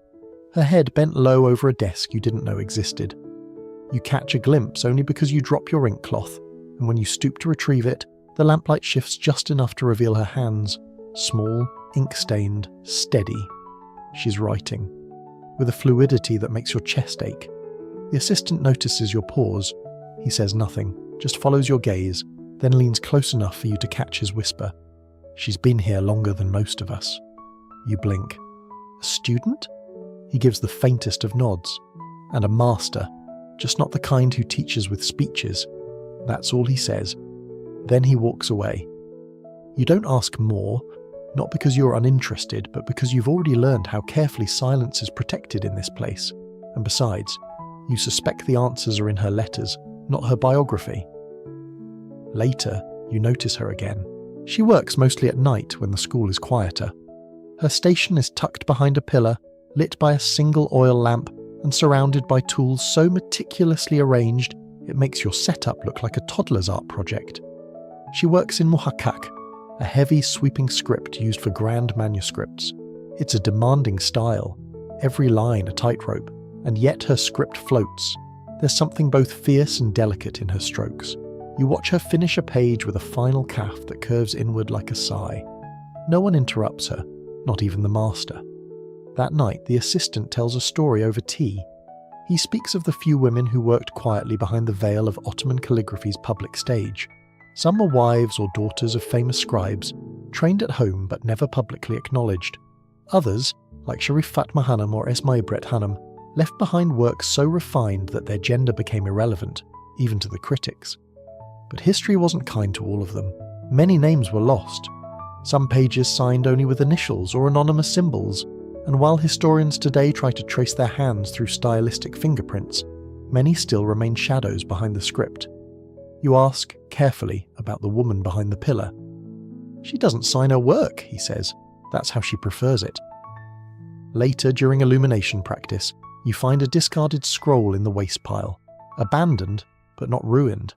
Speaker 1: her head bent low over a desk you didn't know existed. You catch a glimpse only because you drop your ink cloth, and when you stoop to retrieve it, the lamplight shifts just enough to reveal her hands, small, ink-stained, steady. She's writing, with a fluidity that makes your chest ache. The assistant notices your pause. He says nothing, just follows your gaze, then leans close enough for you to catch his whisper. She's been here longer than most of us. You blink. A student? He gives the faintest of nods. And a master, just not the kind who teaches with speeches. That's all he says. Then he walks away. You don't ask more, not because you're uninterested, but because you've already learned how carefully silence is protected in this place. And besides, you suspect the answers are in her letters, not her biography. Later, you notice her again. She works mostly at night when the school is quieter. Her station is tucked behind a pillar, lit by a single oil lamp, and surrounded by tools so meticulously arranged it makes your setup look like a toddler's art project. She works in muhakkak, a heavy, sweeping script used for grand manuscripts. It's a demanding style, every line a tightrope, and yet her script floats. There's something both fierce and delicate in her strokes. You watch her finish a page with a final calf that curves inward like a sigh. No one interrupts her, not even the master. That night, the assistant tells a story over tea. He speaks of the few women who worked quietly behind the veil of Ottoman calligraphy's public stage. Some were wives or daughters of famous scribes, trained at home but never publicly acknowledged. Others, like Sharif Fatma Hanum or Esma Ibret Hanum, left behind work so refined that their gender became irrelevant, even to the critics. But history wasn't kind to all of them. Many names were lost. Some pages signed only with initials or anonymous symbols, and while historians today try to trace their hands through stylistic fingerprints, many still remain shadows behind the script. You ask, carefully, about the woman behind the pillar. She doesn't sign her work, he says. That's how she prefers it. Later, during illumination practice, you find a discarded scroll in the waste pile. Abandoned, but not ruined.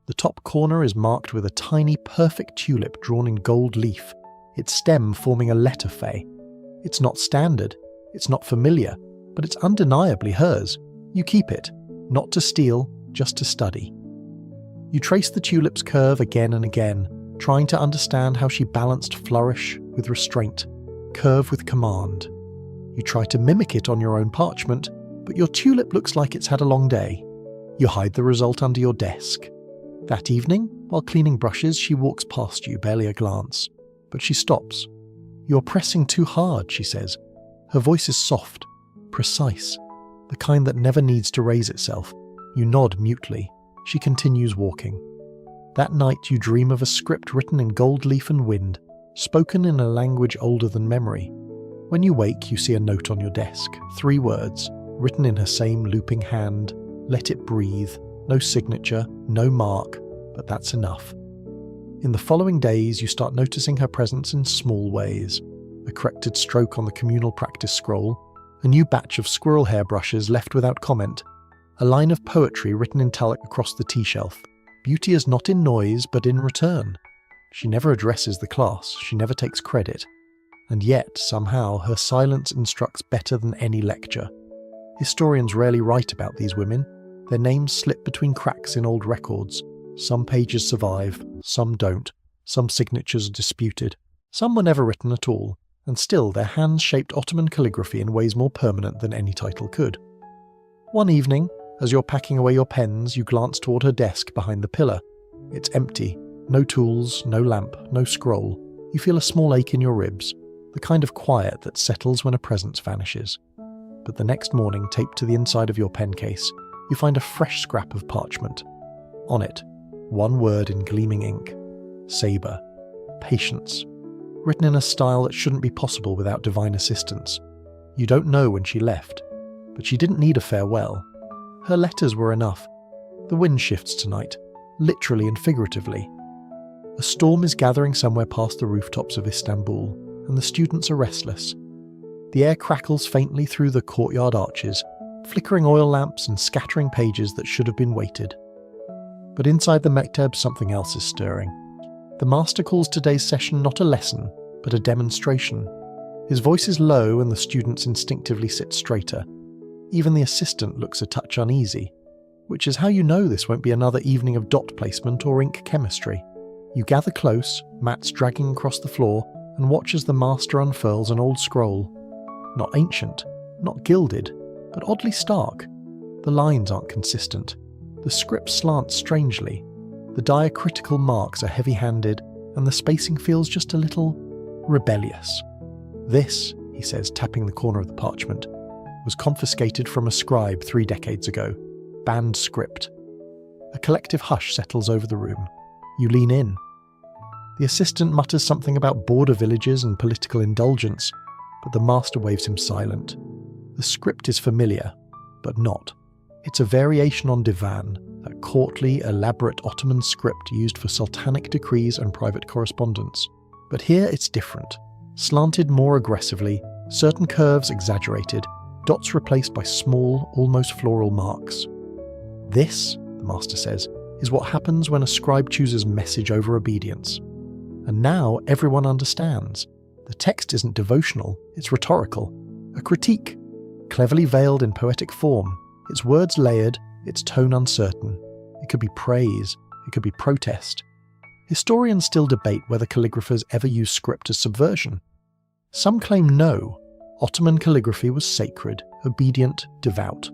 Speaker 1: The top corner is marked with a tiny, perfect tulip drawn in gold leaf, its stem forming a letter Fae. It's not standard, it's not familiar, but it's undeniably hers. You keep it, not to steal, just to study. You trace the tulip's curve again and again, trying to understand how she balanced flourish with restraint, curve with command. You try to mimic it on your own parchment, but your tulip looks like it's had a long day. You hide the result under your desk. That evening, while cleaning brushes, she walks past you, barely a glance. But she stops. You're pressing too hard, she says. Her voice is soft, precise, the kind that never needs to raise itself. You nod mutely. She continues walking. That night you dream of a script written in gold leaf and wind, spoken in a language older than memory. When you wake, you see a note on your desk, 3 words, written in her same looping hand. Let it breathe. No signature, no mark, but that's enough. In the following days, you start noticing her presence in small ways. A corrected stroke on the communal practice scroll, a new batch of squirrel hair brushes left without comment, a line of poetry written in italic across the tea shelf. Beauty is not in noise, but in return. She never addresses the class, she never takes credit. And yet, somehow, her silence instructs better than any lecture. Historians rarely write about these women. Their names slip between cracks in old records. Some pages survive, some don't. Some signatures are disputed. Some were never written at all, and still their hands shaped Ottoman calligraphy in ways more permanent than any title could. One evening, as you're packing away your pens, you glance toward her desk behind the pillar. It's empty. No tools, no lamp, no scroll. You feel a small ache in your ribs, the kind of quiet that settles when a presence vanishes. But the next morning, taped to the inside of your pen case, you find a fresh scrap of parchment. On it, 1 word in gleaming ink. Sabre. Patience. Written in a style that shouldn't be possible without divine assistance. You don't know when she left, but she didn't need a farewell. Her letters were enough. The wind shifts tonight, literally and figuratively. A storm is gathering somewhere past the rooftops of Istanbul, and the students are restless. The air crackles faintly through the courtyard arches, flickering oil lamps and scattering pages that should have been weighted. But inside the mekteb, something else is stirring. The master calls today's session not a lesson, but a demonstration. His voice is low and the students instinctively sit straighter. Even the assistant looks a touch uneasy, which is how you know this won't be another evening of dot placement or ink chemistry. You gather close, mats dragging across the floor, and watch as the master unfurls an old scroll. Not ancient, not gilded, but oddly stark. The lines aren't consistent. The script slants strangely. The diacritical marks are heavy-handed, and the spacing feels just a little rebellious. This, he says, tapping the corner of the parchment, was confiscated from a scribe 3 decades ago. Banned script. A collective hush settles over the room. You lean in. The assistant mutters something about border villages and political indulgence, but the master waves him silent. The script is familiar, but not. It's a variation on divan, that courtly, elaborate Ottoman script used for sultanic decrees and private correspondence. But here it's different. Slanted more aggressively, certain curves exaggerated, dots replaced by small, almost floral marks. This, the master says, is what happens when a scribe chooses message over obedience. And now everyone understands. The text isn't devotional, it's rhetorical. A critique, cleverly veiled in poetic form, its words layered, its tone uncertain. It could be praise, it could be protest. Historians still debate whether calligraphers ever used script as subversion. Some claim no. Ottoman calligraphy was sacred, obedient, devout.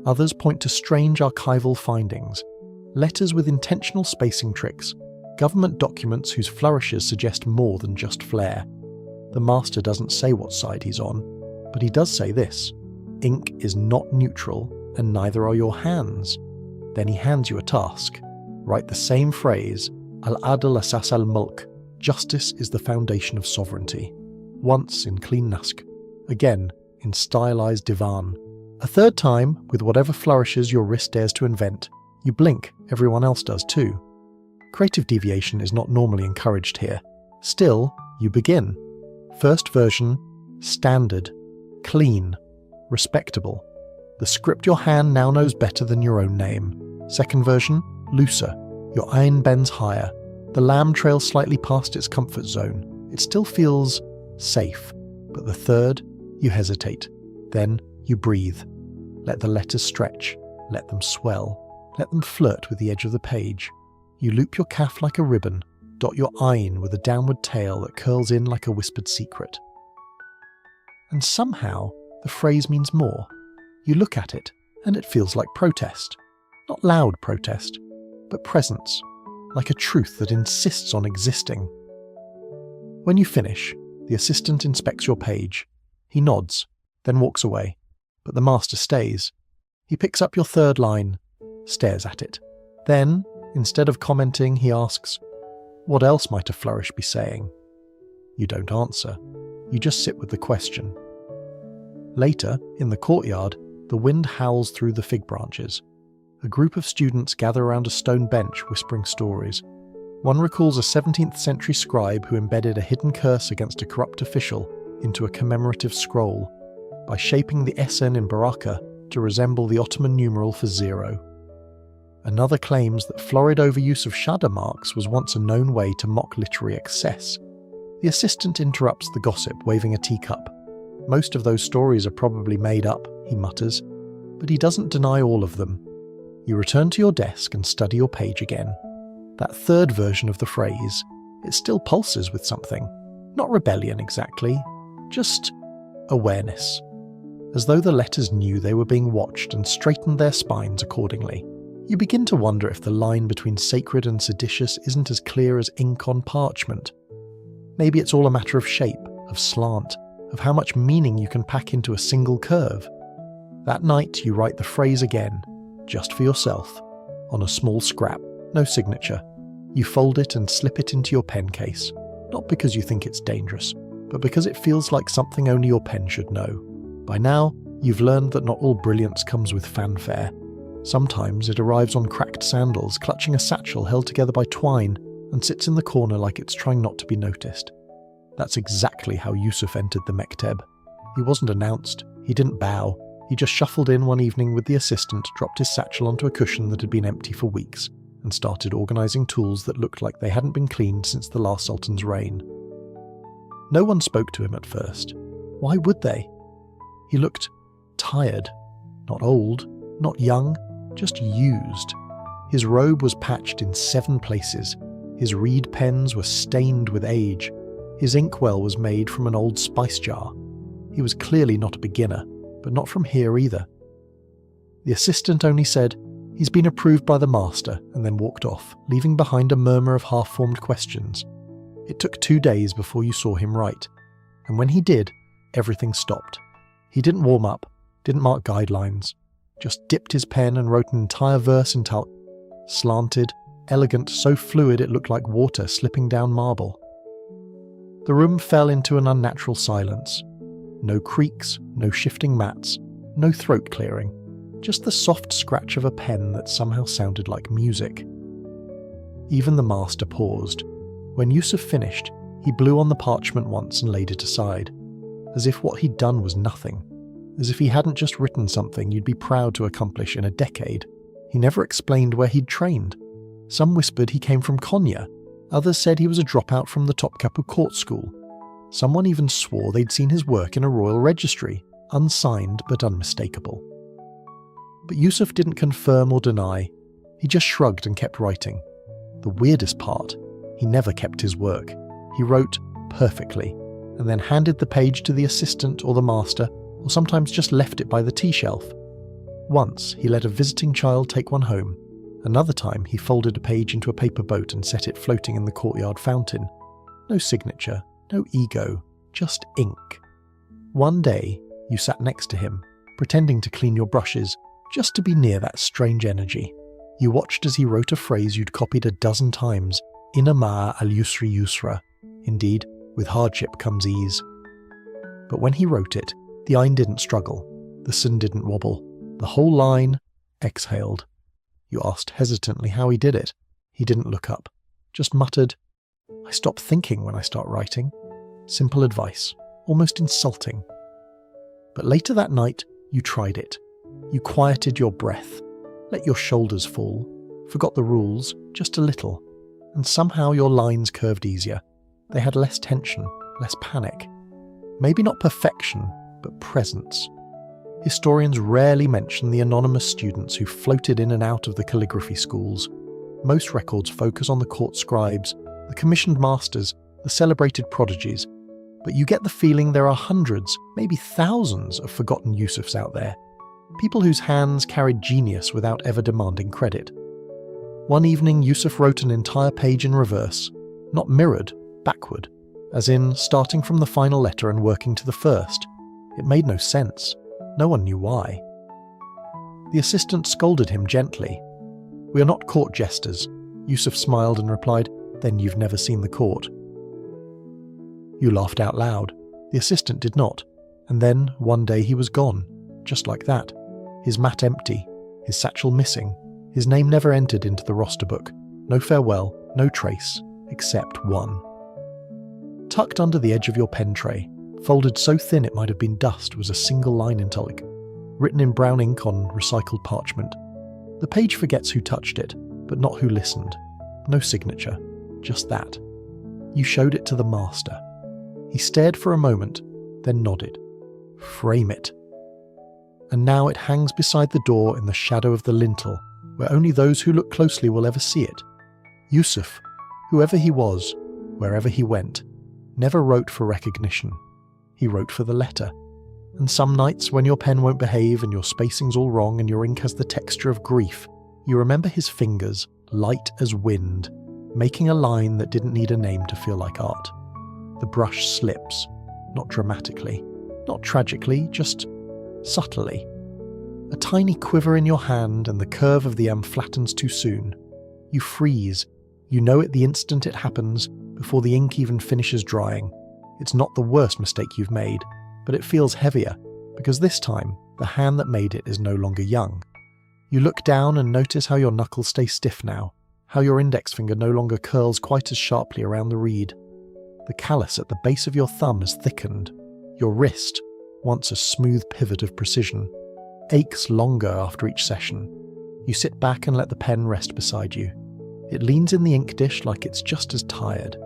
Speaker 1: Others point to strange archival findings. Letters with intentional spacing tricks, government documents whose flourishes suggest more than just flair. The master doesn't say what side he's on, but he does say this: ink is not neutral, and neither are your hands. Then he hands you a task. Write the same phrase, al-adl asas al-mulk, justice is the foundation of sovereignty. Once in clean nusk, again in stylized divan. A third time with whatever flourishes your wrist dares to invent, You blink, everyone else does too. Creative deviation is not normally encouraged here. Still, you begin. First version, standard, clean, respectable. The script your hand now knows better than your own name. Second version, looser. Your iron bends higher. The lamb trails slightly past its comfort zone. It still feels safe. But the third, you hesitate. Then you breathe. Let the letters stretch. Let them swell. Let them flirt with the edge of the page. You loop your calf like a ribbon. Dot your eye in with a downward tail that curls in like a whispered secret. And somehow, the phrase means more. You look at it, and it feels like protest. Not loud protest, but presence, like a truth that insists on existing. When you finish, the assistant inspects your page. He nods, then walks away, but the master stays. He picks up your third line, stares at it. Then, instead of commenting, he asks, "What else might a flourish be saying?" You don't answer. You just sit with the question. Later, in the courtyard, the wind howls through the fig branches. A group of students gather around a stone bench whispering stories. One recalls a 17th century scribe who embedded a hidden curse against a corrupt official into a commemorative scroll by shaping the SN in Baraka to resemble the Ottoman numeral for 0. Another claims that florid overuse of shudder marks was once a known way to mock literary excess. The assistant interrupts the gossip, waving a teacup. Most of those stories are probably made up, he mutters, but he doesn't deny all of them. You return to your desk and study your page again. That third version of the phrase, it still pulses with something. Not rebellion exactly, just awareness. As though the letters knew they were being watched and straightened their spines accordingly. You begin to wonder if the line between sacred and seditious isn't as clear as ink on parchment. Maybe it's all a matter of shape, of slant, of how much meaning you can pack into a single curve. That night you write the phrase again, just for yourself, on a small scrap, no signature. You fold it and slip it into your pen case, not because you think it's dangerous, but because it feels like something only your pen should know. By now, you've learned that not all brilliance comes with fanfare. Sometimes it arrives on cracked sandals, clutching a satchel held together by twine, and sits in the corner like it's trying not to be noticed. That's exactly how Yusuf entered the mekteb. He wasn't announced, he didn't bow, he just shuffled in one evening with the assistant, dropped his satchel onto a cushion that had been empty for weeks, and started organising tools that looked like they hadn't been cleaned since the last sultan's reign. No one spoke to him at first. Why would they? He looked tired, not old, not young, just used. His robe was patched in 7 places. His reed pens were stained with age. His inkwell was made from an old spice jar. He was clearly not a beginner, but not from here either. The assistant only said, "He's been approved by the master," and then walked off, leaving behind a murmur of half-formed questions. It took 2 days before you saw him write, and when he did, everything stopped. He didn't warm up, didn't mark guidelines, just dipped his pen and wrote an entire verse in slanted, elegant, so fluid it looked like water slipping down marble. The room fell into an unnatural silence. No creaks, no shifting mats, no throat clearing, just the soft scratch of a pen that somehow sounded like music. Even the master paused. When Yusuf finished, he blew on the parchment once and laid it aside, as if what he'd done was nothing, as if he hadn't just written something you'd be proud to accomplish in a decade. He never explained where he'd trained. Some whispered he came from Konya, others said he was a dropout from the Topkapi court school. Someone even swore they'd seen his work in a royal registry, unsigned but unmistakable. But Yusuf didn't confirm or deny, he just shrugged and kept writing. The weirdest part, he never kept his work. He wrote perfectly, and then handed the page to the assistant or the master, or sometimes just left it by the tea shelf. Once, he let a visiting child take one home. Another time, he folded a page into a paper boat and set it floating in the courtyard fountain. No signature, no ego, just ink. One day, you sat next to him, pretending to clean your brushes, just to be near that strange energy. You watched as he wrote a phrase you'd copied a dozen times, "Inna ma'a al-yusri yusra." Indeed, with hardship comes ease. But when he wrote it, the ayn didn't struggle, the sin didn't wobble. The whole line exhaled. You asked hesitantly how he did it. He didn't look up, just muttered, "I stop thinking when I start writing." Simple advice, almost insulting. But later that night, you tried it. You quieted your breath, let your shoulders fall, forgot the rules, just a little, and somehow your lines curved easier. They had less tension, less panic. Maybe not perfection, but presence. Historians rarely mention the anonymous students who floated in and out of the calligraphy schools. Most records focus on the court scribes, the commissioned masters, the celebrated prodigies, but you get the feeling there are hundreds, maybe thousands of forgotten Yusufs out there, people whose hands carried genius without ever demanding credit. One evening, Yusuf wrote an entire page in reverse, not mirrored, backward, as in starting from the final letter and working to the first. It made no sense. No one knew why. The assistant scolded him gently. "We are not court jesters." Yusuf smiled and replied, "Then you've never seen the court." You laughed out loud. The assistant did not. And then, one day he was gone, just like that. His mat empty, his satchel missing, his name never entered into the roster book. No farewell, no trace, except one. Tucked under the edge of your pen tray, folded so thin it might have been dust, was a single line in italic, written in brown ink on recycled parchment. The page forgets who touched it, but not who listened. No signature, just that. You showed it to the master. He stared for a moment, then nodded. "Frame it." And now it hangs beside the door in the shadow of the lintel, where only those who look closely will ever see it. Yusuf, whoever he was, wherever he went, never wrote for recognition. He wrote for the letter. And some nights when your pen won't behave and your spacing's all wrong and your ink has the texture of grief, you remember his fingers, light as wind, making a line that didn't need a name to feel like art. The brush slips, not dramatically, not tragically, just subtly. A tiny quiver in your hand and the curve of the M flattens too soon. You freeze. You know it the instant it happens, before the ink even finishes drying. It's not the worst mistake you've made, but it feels heavier, because this time, the hand that made it is no longer young. You look down and notice how your knuckles stay stiff now, how your index finger no longer curls quite as sharply around the reed. The callus at the base of your thumb has thickened. Your wrist, once a smooth pivot of precision, aches longer after each session. You sit back and let the pen rest beside you. It leans in the ink dish like it's just as tired.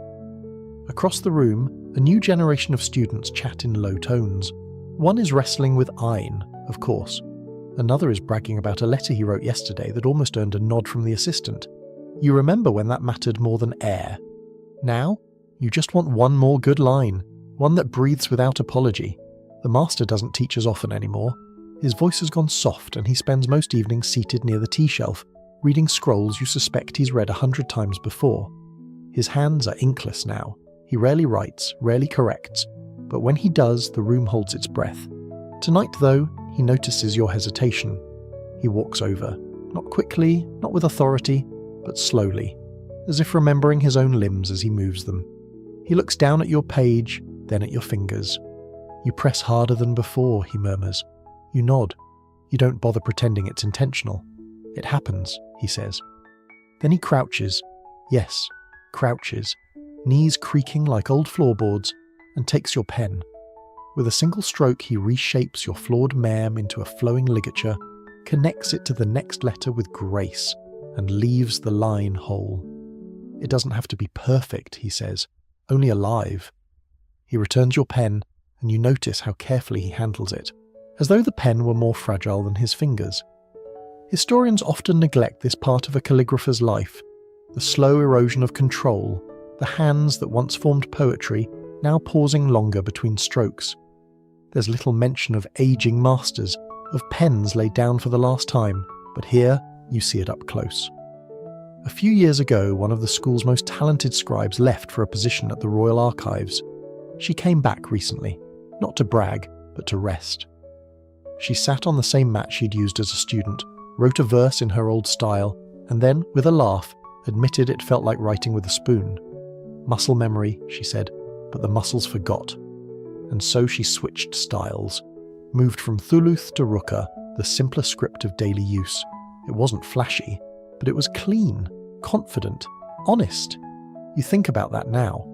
Speaker 1: Across the room, a new generation of students chat in low tones. One is wrestling with Ein, of course. Another is bragging about a letter he wrote yesterday that almost earned a nod from the assistant. You remember when that mattered more than air. Now, you just want one more good line, one that breathes without apology. The master doesn't teach as often anymore. His voice has gone soft and he spends most evenings seated near the tea shelf, reading scrolls you suspect he's read 100 times before. His hands are inkless now. He rarely writes, rarely corrects, but when he does, the room holds its breath. Tonight, though, he notices your hesitation. He walks over, not quickly, not with authority, but slowly, as if remembering his own limbs as he moves them. He looks down at your page, then at your fingers. "You press harder than before," he murmurs. You nod. You don't bother pretending it's intentional. "It happens," he says. Then he crouches. Yes, crouches. Knees creaking like old floorboards, and takes your pen. With a single stroke he reshapes your flawed mem into a flowing ligature, connects it to the next letter with grace, and leaves the line whole. "It doesn't have to be perfect," he says, "only alive." He returns your pen, and you notice how carefully he handles it, as though the pen were more fragile than his fingers. Historians often neglect this part of a calligrapher's life, the slow erosion of control, the hands that once formed poetry, now pausing longer between strokes. There's little mention of aging masters, of pens laid down for the last time, but here you see it up close. A few years ago, one of the school's most talented scribes left for a position at the Royal Archives. She came back recently, not to brag, but to rest. She sat on the same mat she'd used as a student, wrote a verse in her old style, and then, with a laugh, admitted it felt like writing with a spoon. "Muscle memory," she said, but the muscles forgot. And so she switched styles, moved from thuluth to rukka, the simpler script of daily use. It wasn't flashy, but it was clean, confident, honest. You think about that now,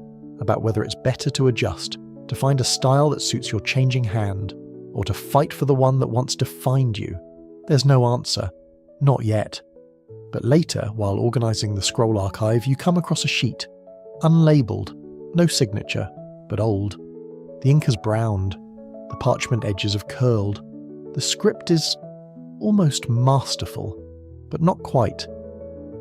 Speaker 1: about whether it's better to adjust, to find a style that suits your changing hand, or to fight for the one that once defined you. There's no answer. Not yet. But later, while organising the scroll archive, you come across a sheet. Unlabelled, no signature, but old. The ink has browned. The parchment edges have curled. The script is almost masterful, but not quite.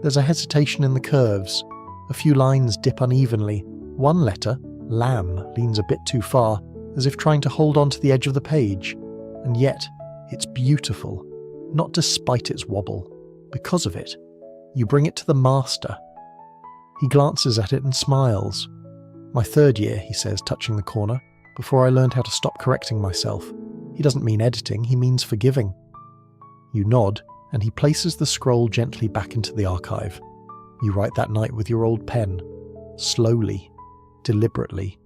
Speaker 1: There's a hesitation in the curves. A few lines dip unevenly. One letter, lamb, leans a bit too far, as if trying to hold on to the edge of the page. And yet, it's beautiful, not despite its wobble. Because of it. You bring it to the master. He glances at it and smiles. My third year, he says, touching the corner, before I learned how to stop correcting myself. He doesn't mean editing, he means forgiving. You nod, and he places the scroll gently back into the archive. You write that night with your old pen, slowly, deliberately,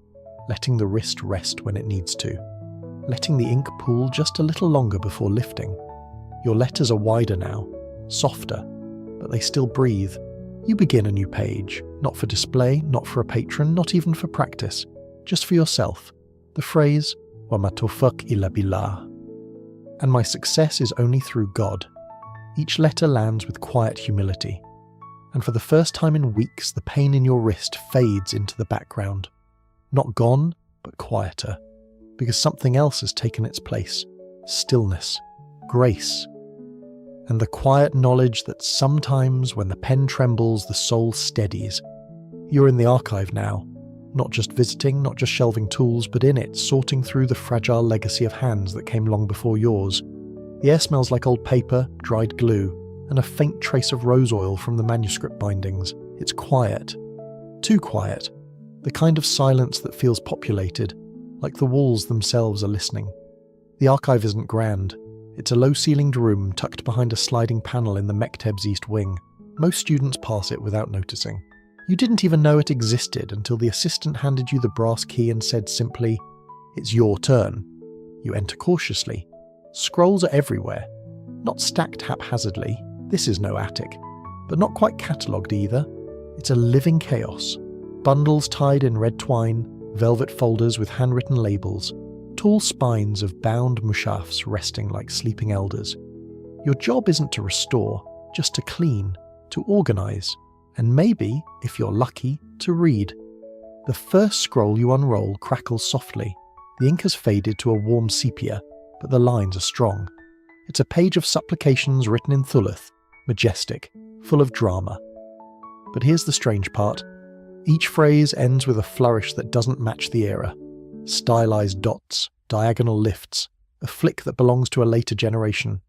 Speaker 1: letting the wrist rest when it needs to, letting the ink pool just a little longer before lifting. Your letters are wider now, softer, but they still breathe. You begin a new page, not for display, not for a patron, not even for practice, just for yourself. The phrase, "Wa ma tawfiq illa billah." And my success is only through God. Each letter lands with quiet humility. And for the first time in weeks, the pain in your wrist fades into the background. Not gone, but quieter. Because something else has taken its place. Stillness. Grace. And the quiet knowledge that sometimes when the pen trembles, the soul steadies. You're in the archive now. Not just visiting, not just shelving tools, but in it, sorting through the fragile legacy of hands that came long before yours. The air smells like old paper, dried glue, and a faint trace of rose oil from the manuscript bindings. It's quiet. Too quiet. The kind of silence that feels populated, like the walls themselves are listening. The archive isn't grand. It's a low-ceilinged room tucked behind a sliding panel in the Mekteb's east wing. Most students pass it without noticing. You didn't even know it existed until the assistant handed you the brass key and said simply, "It's your turn." You enter cautiously. Scrolls are everywhere. Not stacked haphazardly. This is no attic. But not quite catalogued either. It's a living chaos. Bundles tied in red twine, velvet folders with handwritten labels, tall spines of bound mushafs resting like sleeping elders. Your job isn't to restore, just to clean, to organise, and maybe, if you're lucky, to read. The first scroll you unroll crackles softly. The ink has faded to a warm sepia, but the lines are strong. It's a page of supplications written in Thuluth, majestic, full of drama. But here's the strange part. Each phrase ends with a flourish that doesn't match the era. Stylized dots, diagonal lifts, a flick that belongs to a later generation.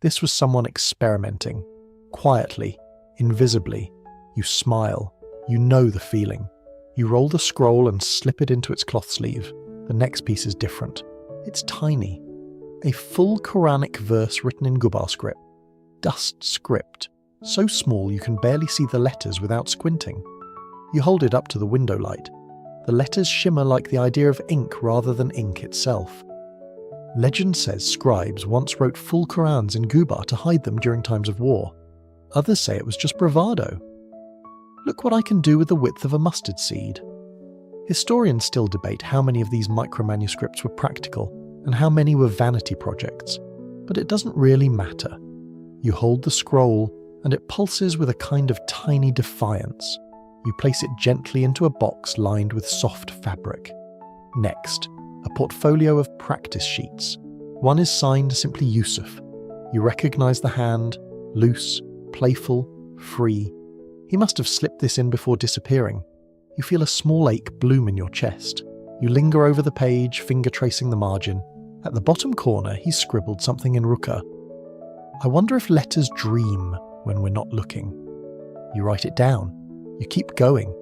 Speaker 1: This was someone experimenting. Quietly, invisibly. You smile. You know the feeling. You roll the scroll and slip it into its cloth sleeve. The next piece is different. It's tiny. A full Quranic verse written in Gubar script. Dust script. So small you can barely see the letters without squinting. You hold it up to the window light. The letters shimmer like the idea of ink rather than ink itself. Legend says scribes once wrote full Qurans in Gubar to hide them during times of war. Others say it was just bravado. Look what I can do with the width of a mustard seed. Historians still debate how many of these micro-manuscripts were practical and how many were vanity projects, but it doesn't really matter. You hold the scroll, and it pulses with a kind of tiny defiance. You place it gently into a box lined with soft fabric. Next, a portfolio of practice sheets. One is signed simply Yusuf. You recognise the hand, loose, playful, free. He must have slipped this in before disappearing. You feel a small ache bloom in your chest. You linger over the page, finger tracing the margin. At the bottom corner, he's scribbled something in Ruka. I wonder if letters dream when we're not looking. You write it down. You keep going.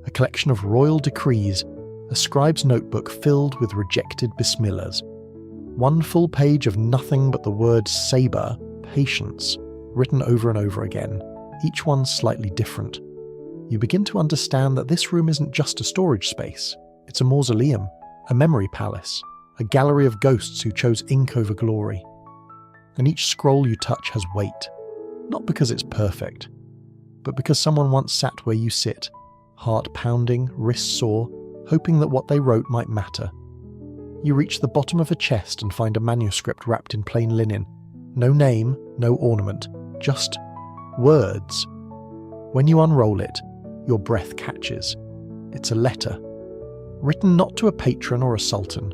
Speaker 1: A collection of royal decrees, a scribe's notebook filled with rejected bismillahs. One full page of nothing but the word saber, patience, written over and over again, each one slightly different. You begin to understand that this room isn't just a storage space. It's a mausoleum, a memory palace, a gallery of ghosts who chose ink over glory. And each scroll you touch has weight, not because it's perfect, but because someone once sat where you sit, heart pounding, wrist sore, hoping that what they wrote might matter. You reach the bottom of a chest and find a manuscript wrapped in plain linen. No name, no ornament, just words. When you unroll it, your breath catches. It's a letter, written not to a patron or a sultan,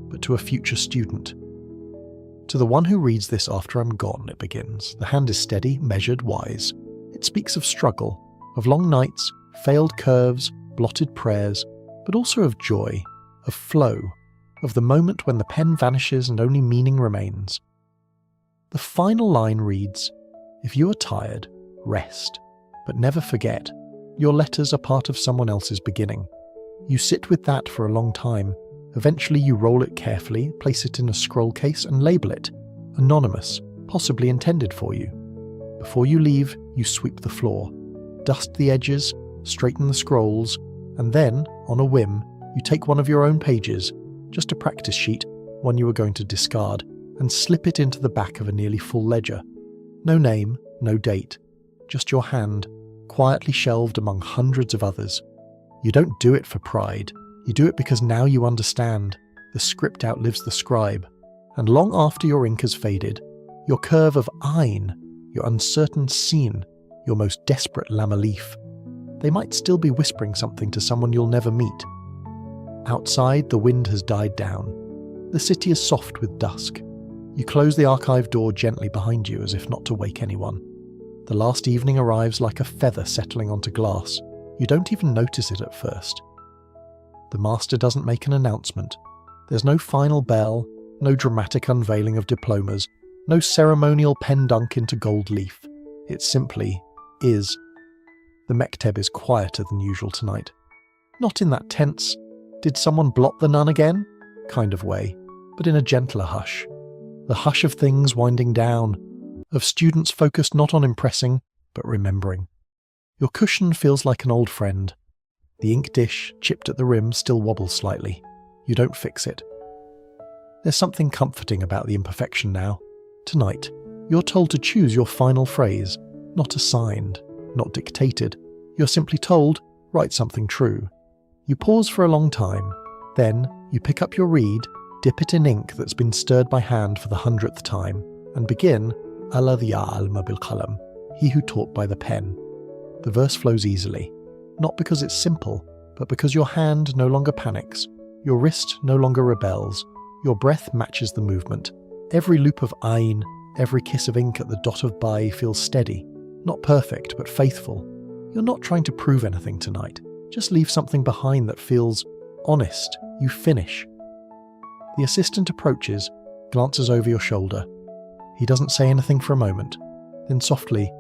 Speaker 1: but to a future student. To the one who reads this after I'm gone, it begins. The hand is steady, measured, wise. It speaks of struggle, of long nights, failed curves, blotted prayers, but also of joy, of flow, of the moment when the pen vanishes and only meaning remains. The final line reads, "If you are tired, rest, but never forget, your letters are part of someone else's beginning." You sit with that for a long time. Eventually you roll it carefully, place it in a scroll case and label it, anonymous, possibly intended for you. Before you leave, you sweep the floor, dust the edges, straighten the scrolls, and then, on a whim, you take one of your own pages, just a practice sheet, one you were going to discard, and slip it into the back of a nearly full ledger. No name, no date, just your hand, quietly shelved among hundreds of others. You don't do it for pride, you do it because now you understand. The script outlives the scribe, and long after your ink has faded, your curve of ein, your uncertain sin, your most desperate lamaleaf, they might still be whispering something to someone you'll never meet. Outside, the wind has died down. The city is soft with dusk. You close the archive door gently behind you as if not to wake anyone. The last evening arrives like a feather settling onto glass. You don't even notice it at first. The master doesn't make an announcement. There's no final bell, no dramatic unveiling of diplomas, no ceremonial pen dunk into gold leaf. It simply is. The mekteb is quieter than usual tonight. Not in that tense, did someone blot the nun again kind of way, but in a gentler hush. The hush of things winding down, of students focused not on impressing, but remembering. Your cushion feels like an old friend. The ink dish, chipped at the rim, still wobbles slightly. You don't fix it. There's something comforting about the imperfection now. Tonight, you're told to choose your final phrase, not assigned, not dictated. You're simply told, write something true. You pause for a long time. Then, you pick up your reed, dip it in ink that's been stirred by hand for the 100th time, and begin, alladhi alma bil qalam, he who taught by the pen. The verse flows easily, not because it's simple, but because your hand no longer panics, your wrist no longer rebels, your breath matches the movement. Every loop of ein, every kiss of ink at the dot of bai feels steady, not perfect, but faithful. You're not trying to prove anything tonight. Just leave something behind that feels honest. You finish. The assistant approaches, glances over your shoulder. He doesn't say anything for a moment. Then softly,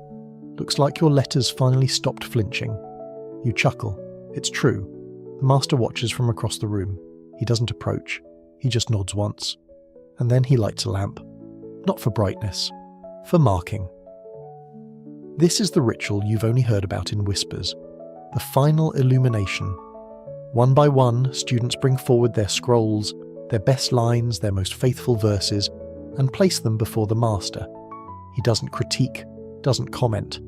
Speaker 1: looks like your letters finally stopped flinching. You chuckle. It's true. The master watches from across the room. He doesn't approach. He just nods once. And then he lights a lamp. Not for brightness, for marking. This is the ritual you've only heard about in whispers. The final illumination. One by one, students bring forward their scrolls, their best lines, their most faithful verses, and place them before the master. He doesn't critique, doesn't comment.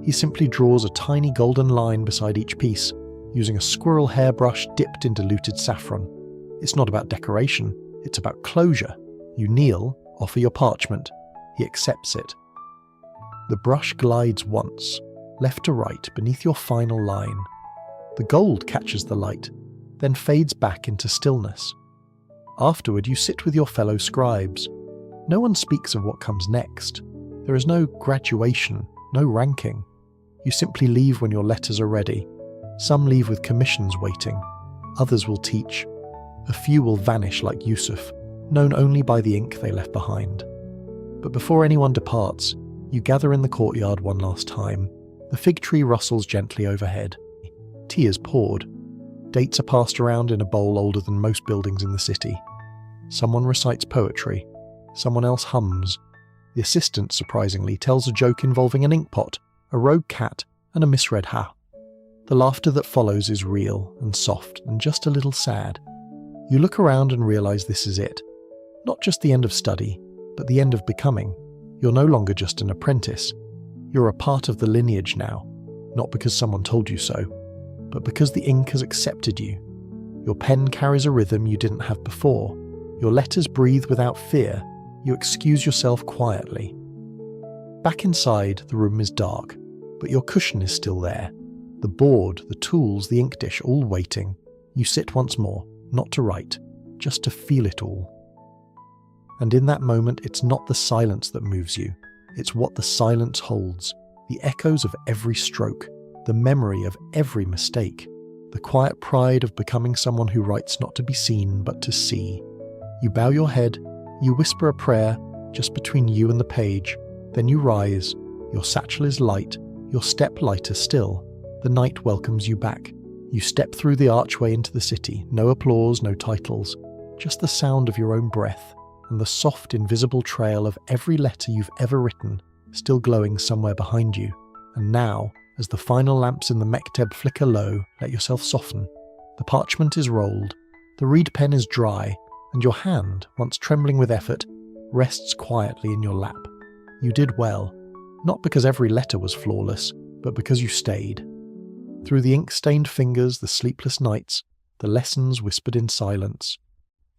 Speaker 1: He simply draws a tiny golden line beside each piece, using a squirrel hairbrush dipped in diluted saffron. It's not about decoration, it's about closure. You kneel, offer your parchment. He accepts it. The brush glides once, left to right beneath your final line. The gold catches the light, then fades back into stillness. Afterward, you sit with your fellow scribes. No one speaks of what comes next. There is no graduation, no ranking. You simply leave when your letters are ready. Some leave with commissions waiting. Others will teach. A few will vanish like Yusuf, known only by the ink they left behind. But before anyone departs, you gather in the courtyard one last time. The fig tree rustles gently overhead. Tea is poured. Dates are passed around in a bowl older than most buildings in the city. Someone recites poetry. Someone else hums. The assistant, surprisingly, tells a joke involving an inkpot, a rogue cat, and a misread ha. The laughter that follows is real and soft and just a little sad. You look around and realize this is it. Not just the end of study, but the end of becoming. You're no longer just an apprentice. You're a part of the lineage now. not because someone told you so, but because the ink has accepted you. Your pen carries a rhythm you didn't have before. Your letters breathe without fear. You excuse yourself quietly. Back inside, the room is dark, but your cushion is still there. The board, the tools, the ink dish, all waiting. You sit once more, not to write, just to feel it all. And in that moment, it's not the silence that moves you. It's what the silence holds, the echoes of every stroke, the memory of every mistake, the quiet pride of becoming someone who writes not to be seen, but to see. You bow your head, you whisper a prayer just between you and the page, then you rise, your satchel is light, your step lighter still. The night welcomes you back. You step through the archway into the city, no applause, no titles, just the sound of your own breath and the soft, invisible trail of every letter you've ever written, still glowing somewhere behind you. And now, as the final lamps in the mekteb flicker low, let yourself soften. The parchment is rolled, the reed pen is dry, and your hand, once trembling with effort, rests quietly in your lap. You did well, not because every letter was flawless, but because you stayed. Through the ink-stained fingers, the sleepless nights, the lessons whispered in silence.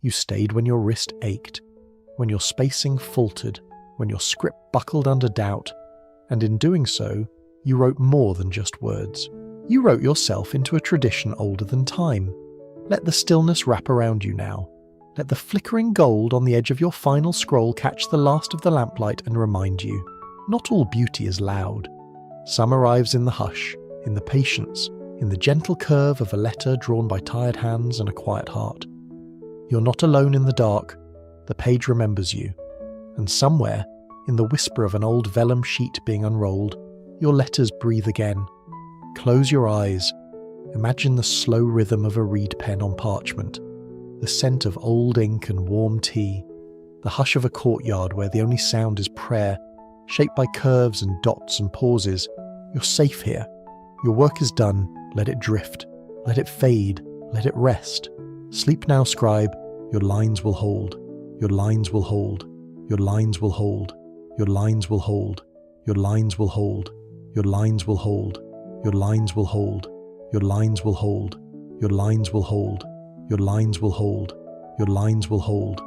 Speaker 1: You stayed when your wrist ached, when your spacing faltered, when your script buckled under doubt, and in doing so, you wrote more than just words. You wrote yourself into a tradition older than time. Let the stillness wrap around you now. Let the flickering gold on the edge of your final scroll catch the last of the lamplight and remind you, not all beauty is loud. Some arrives in the hush, in the patience, in the gentle curve of a letter drawn by tired hands and a quiet heart. You're not alone in the dark. The page remembers you. And somewhere, in the whisper of an old vellum sheet being unrolled, your letters breathe again. Close your eyes. Imagine the slow rhythm of a reed pen on parchment, the scent of old ink and warm tea, the hush of a courtyard where the only sound is prayer, shaped by curves and dots and pauses. You're safe here. Your work is done. Let it drift. Let it fade. Let it rest. Sleep now, scribe. Your lines will hold. Your lines will hold. Your lines will hold. Your lines will hold. Your lines will hold. Your lines will hold. Your lines will hold. Your lines will hold. Your lines will hold. Your lines will hold. Your lines will hold.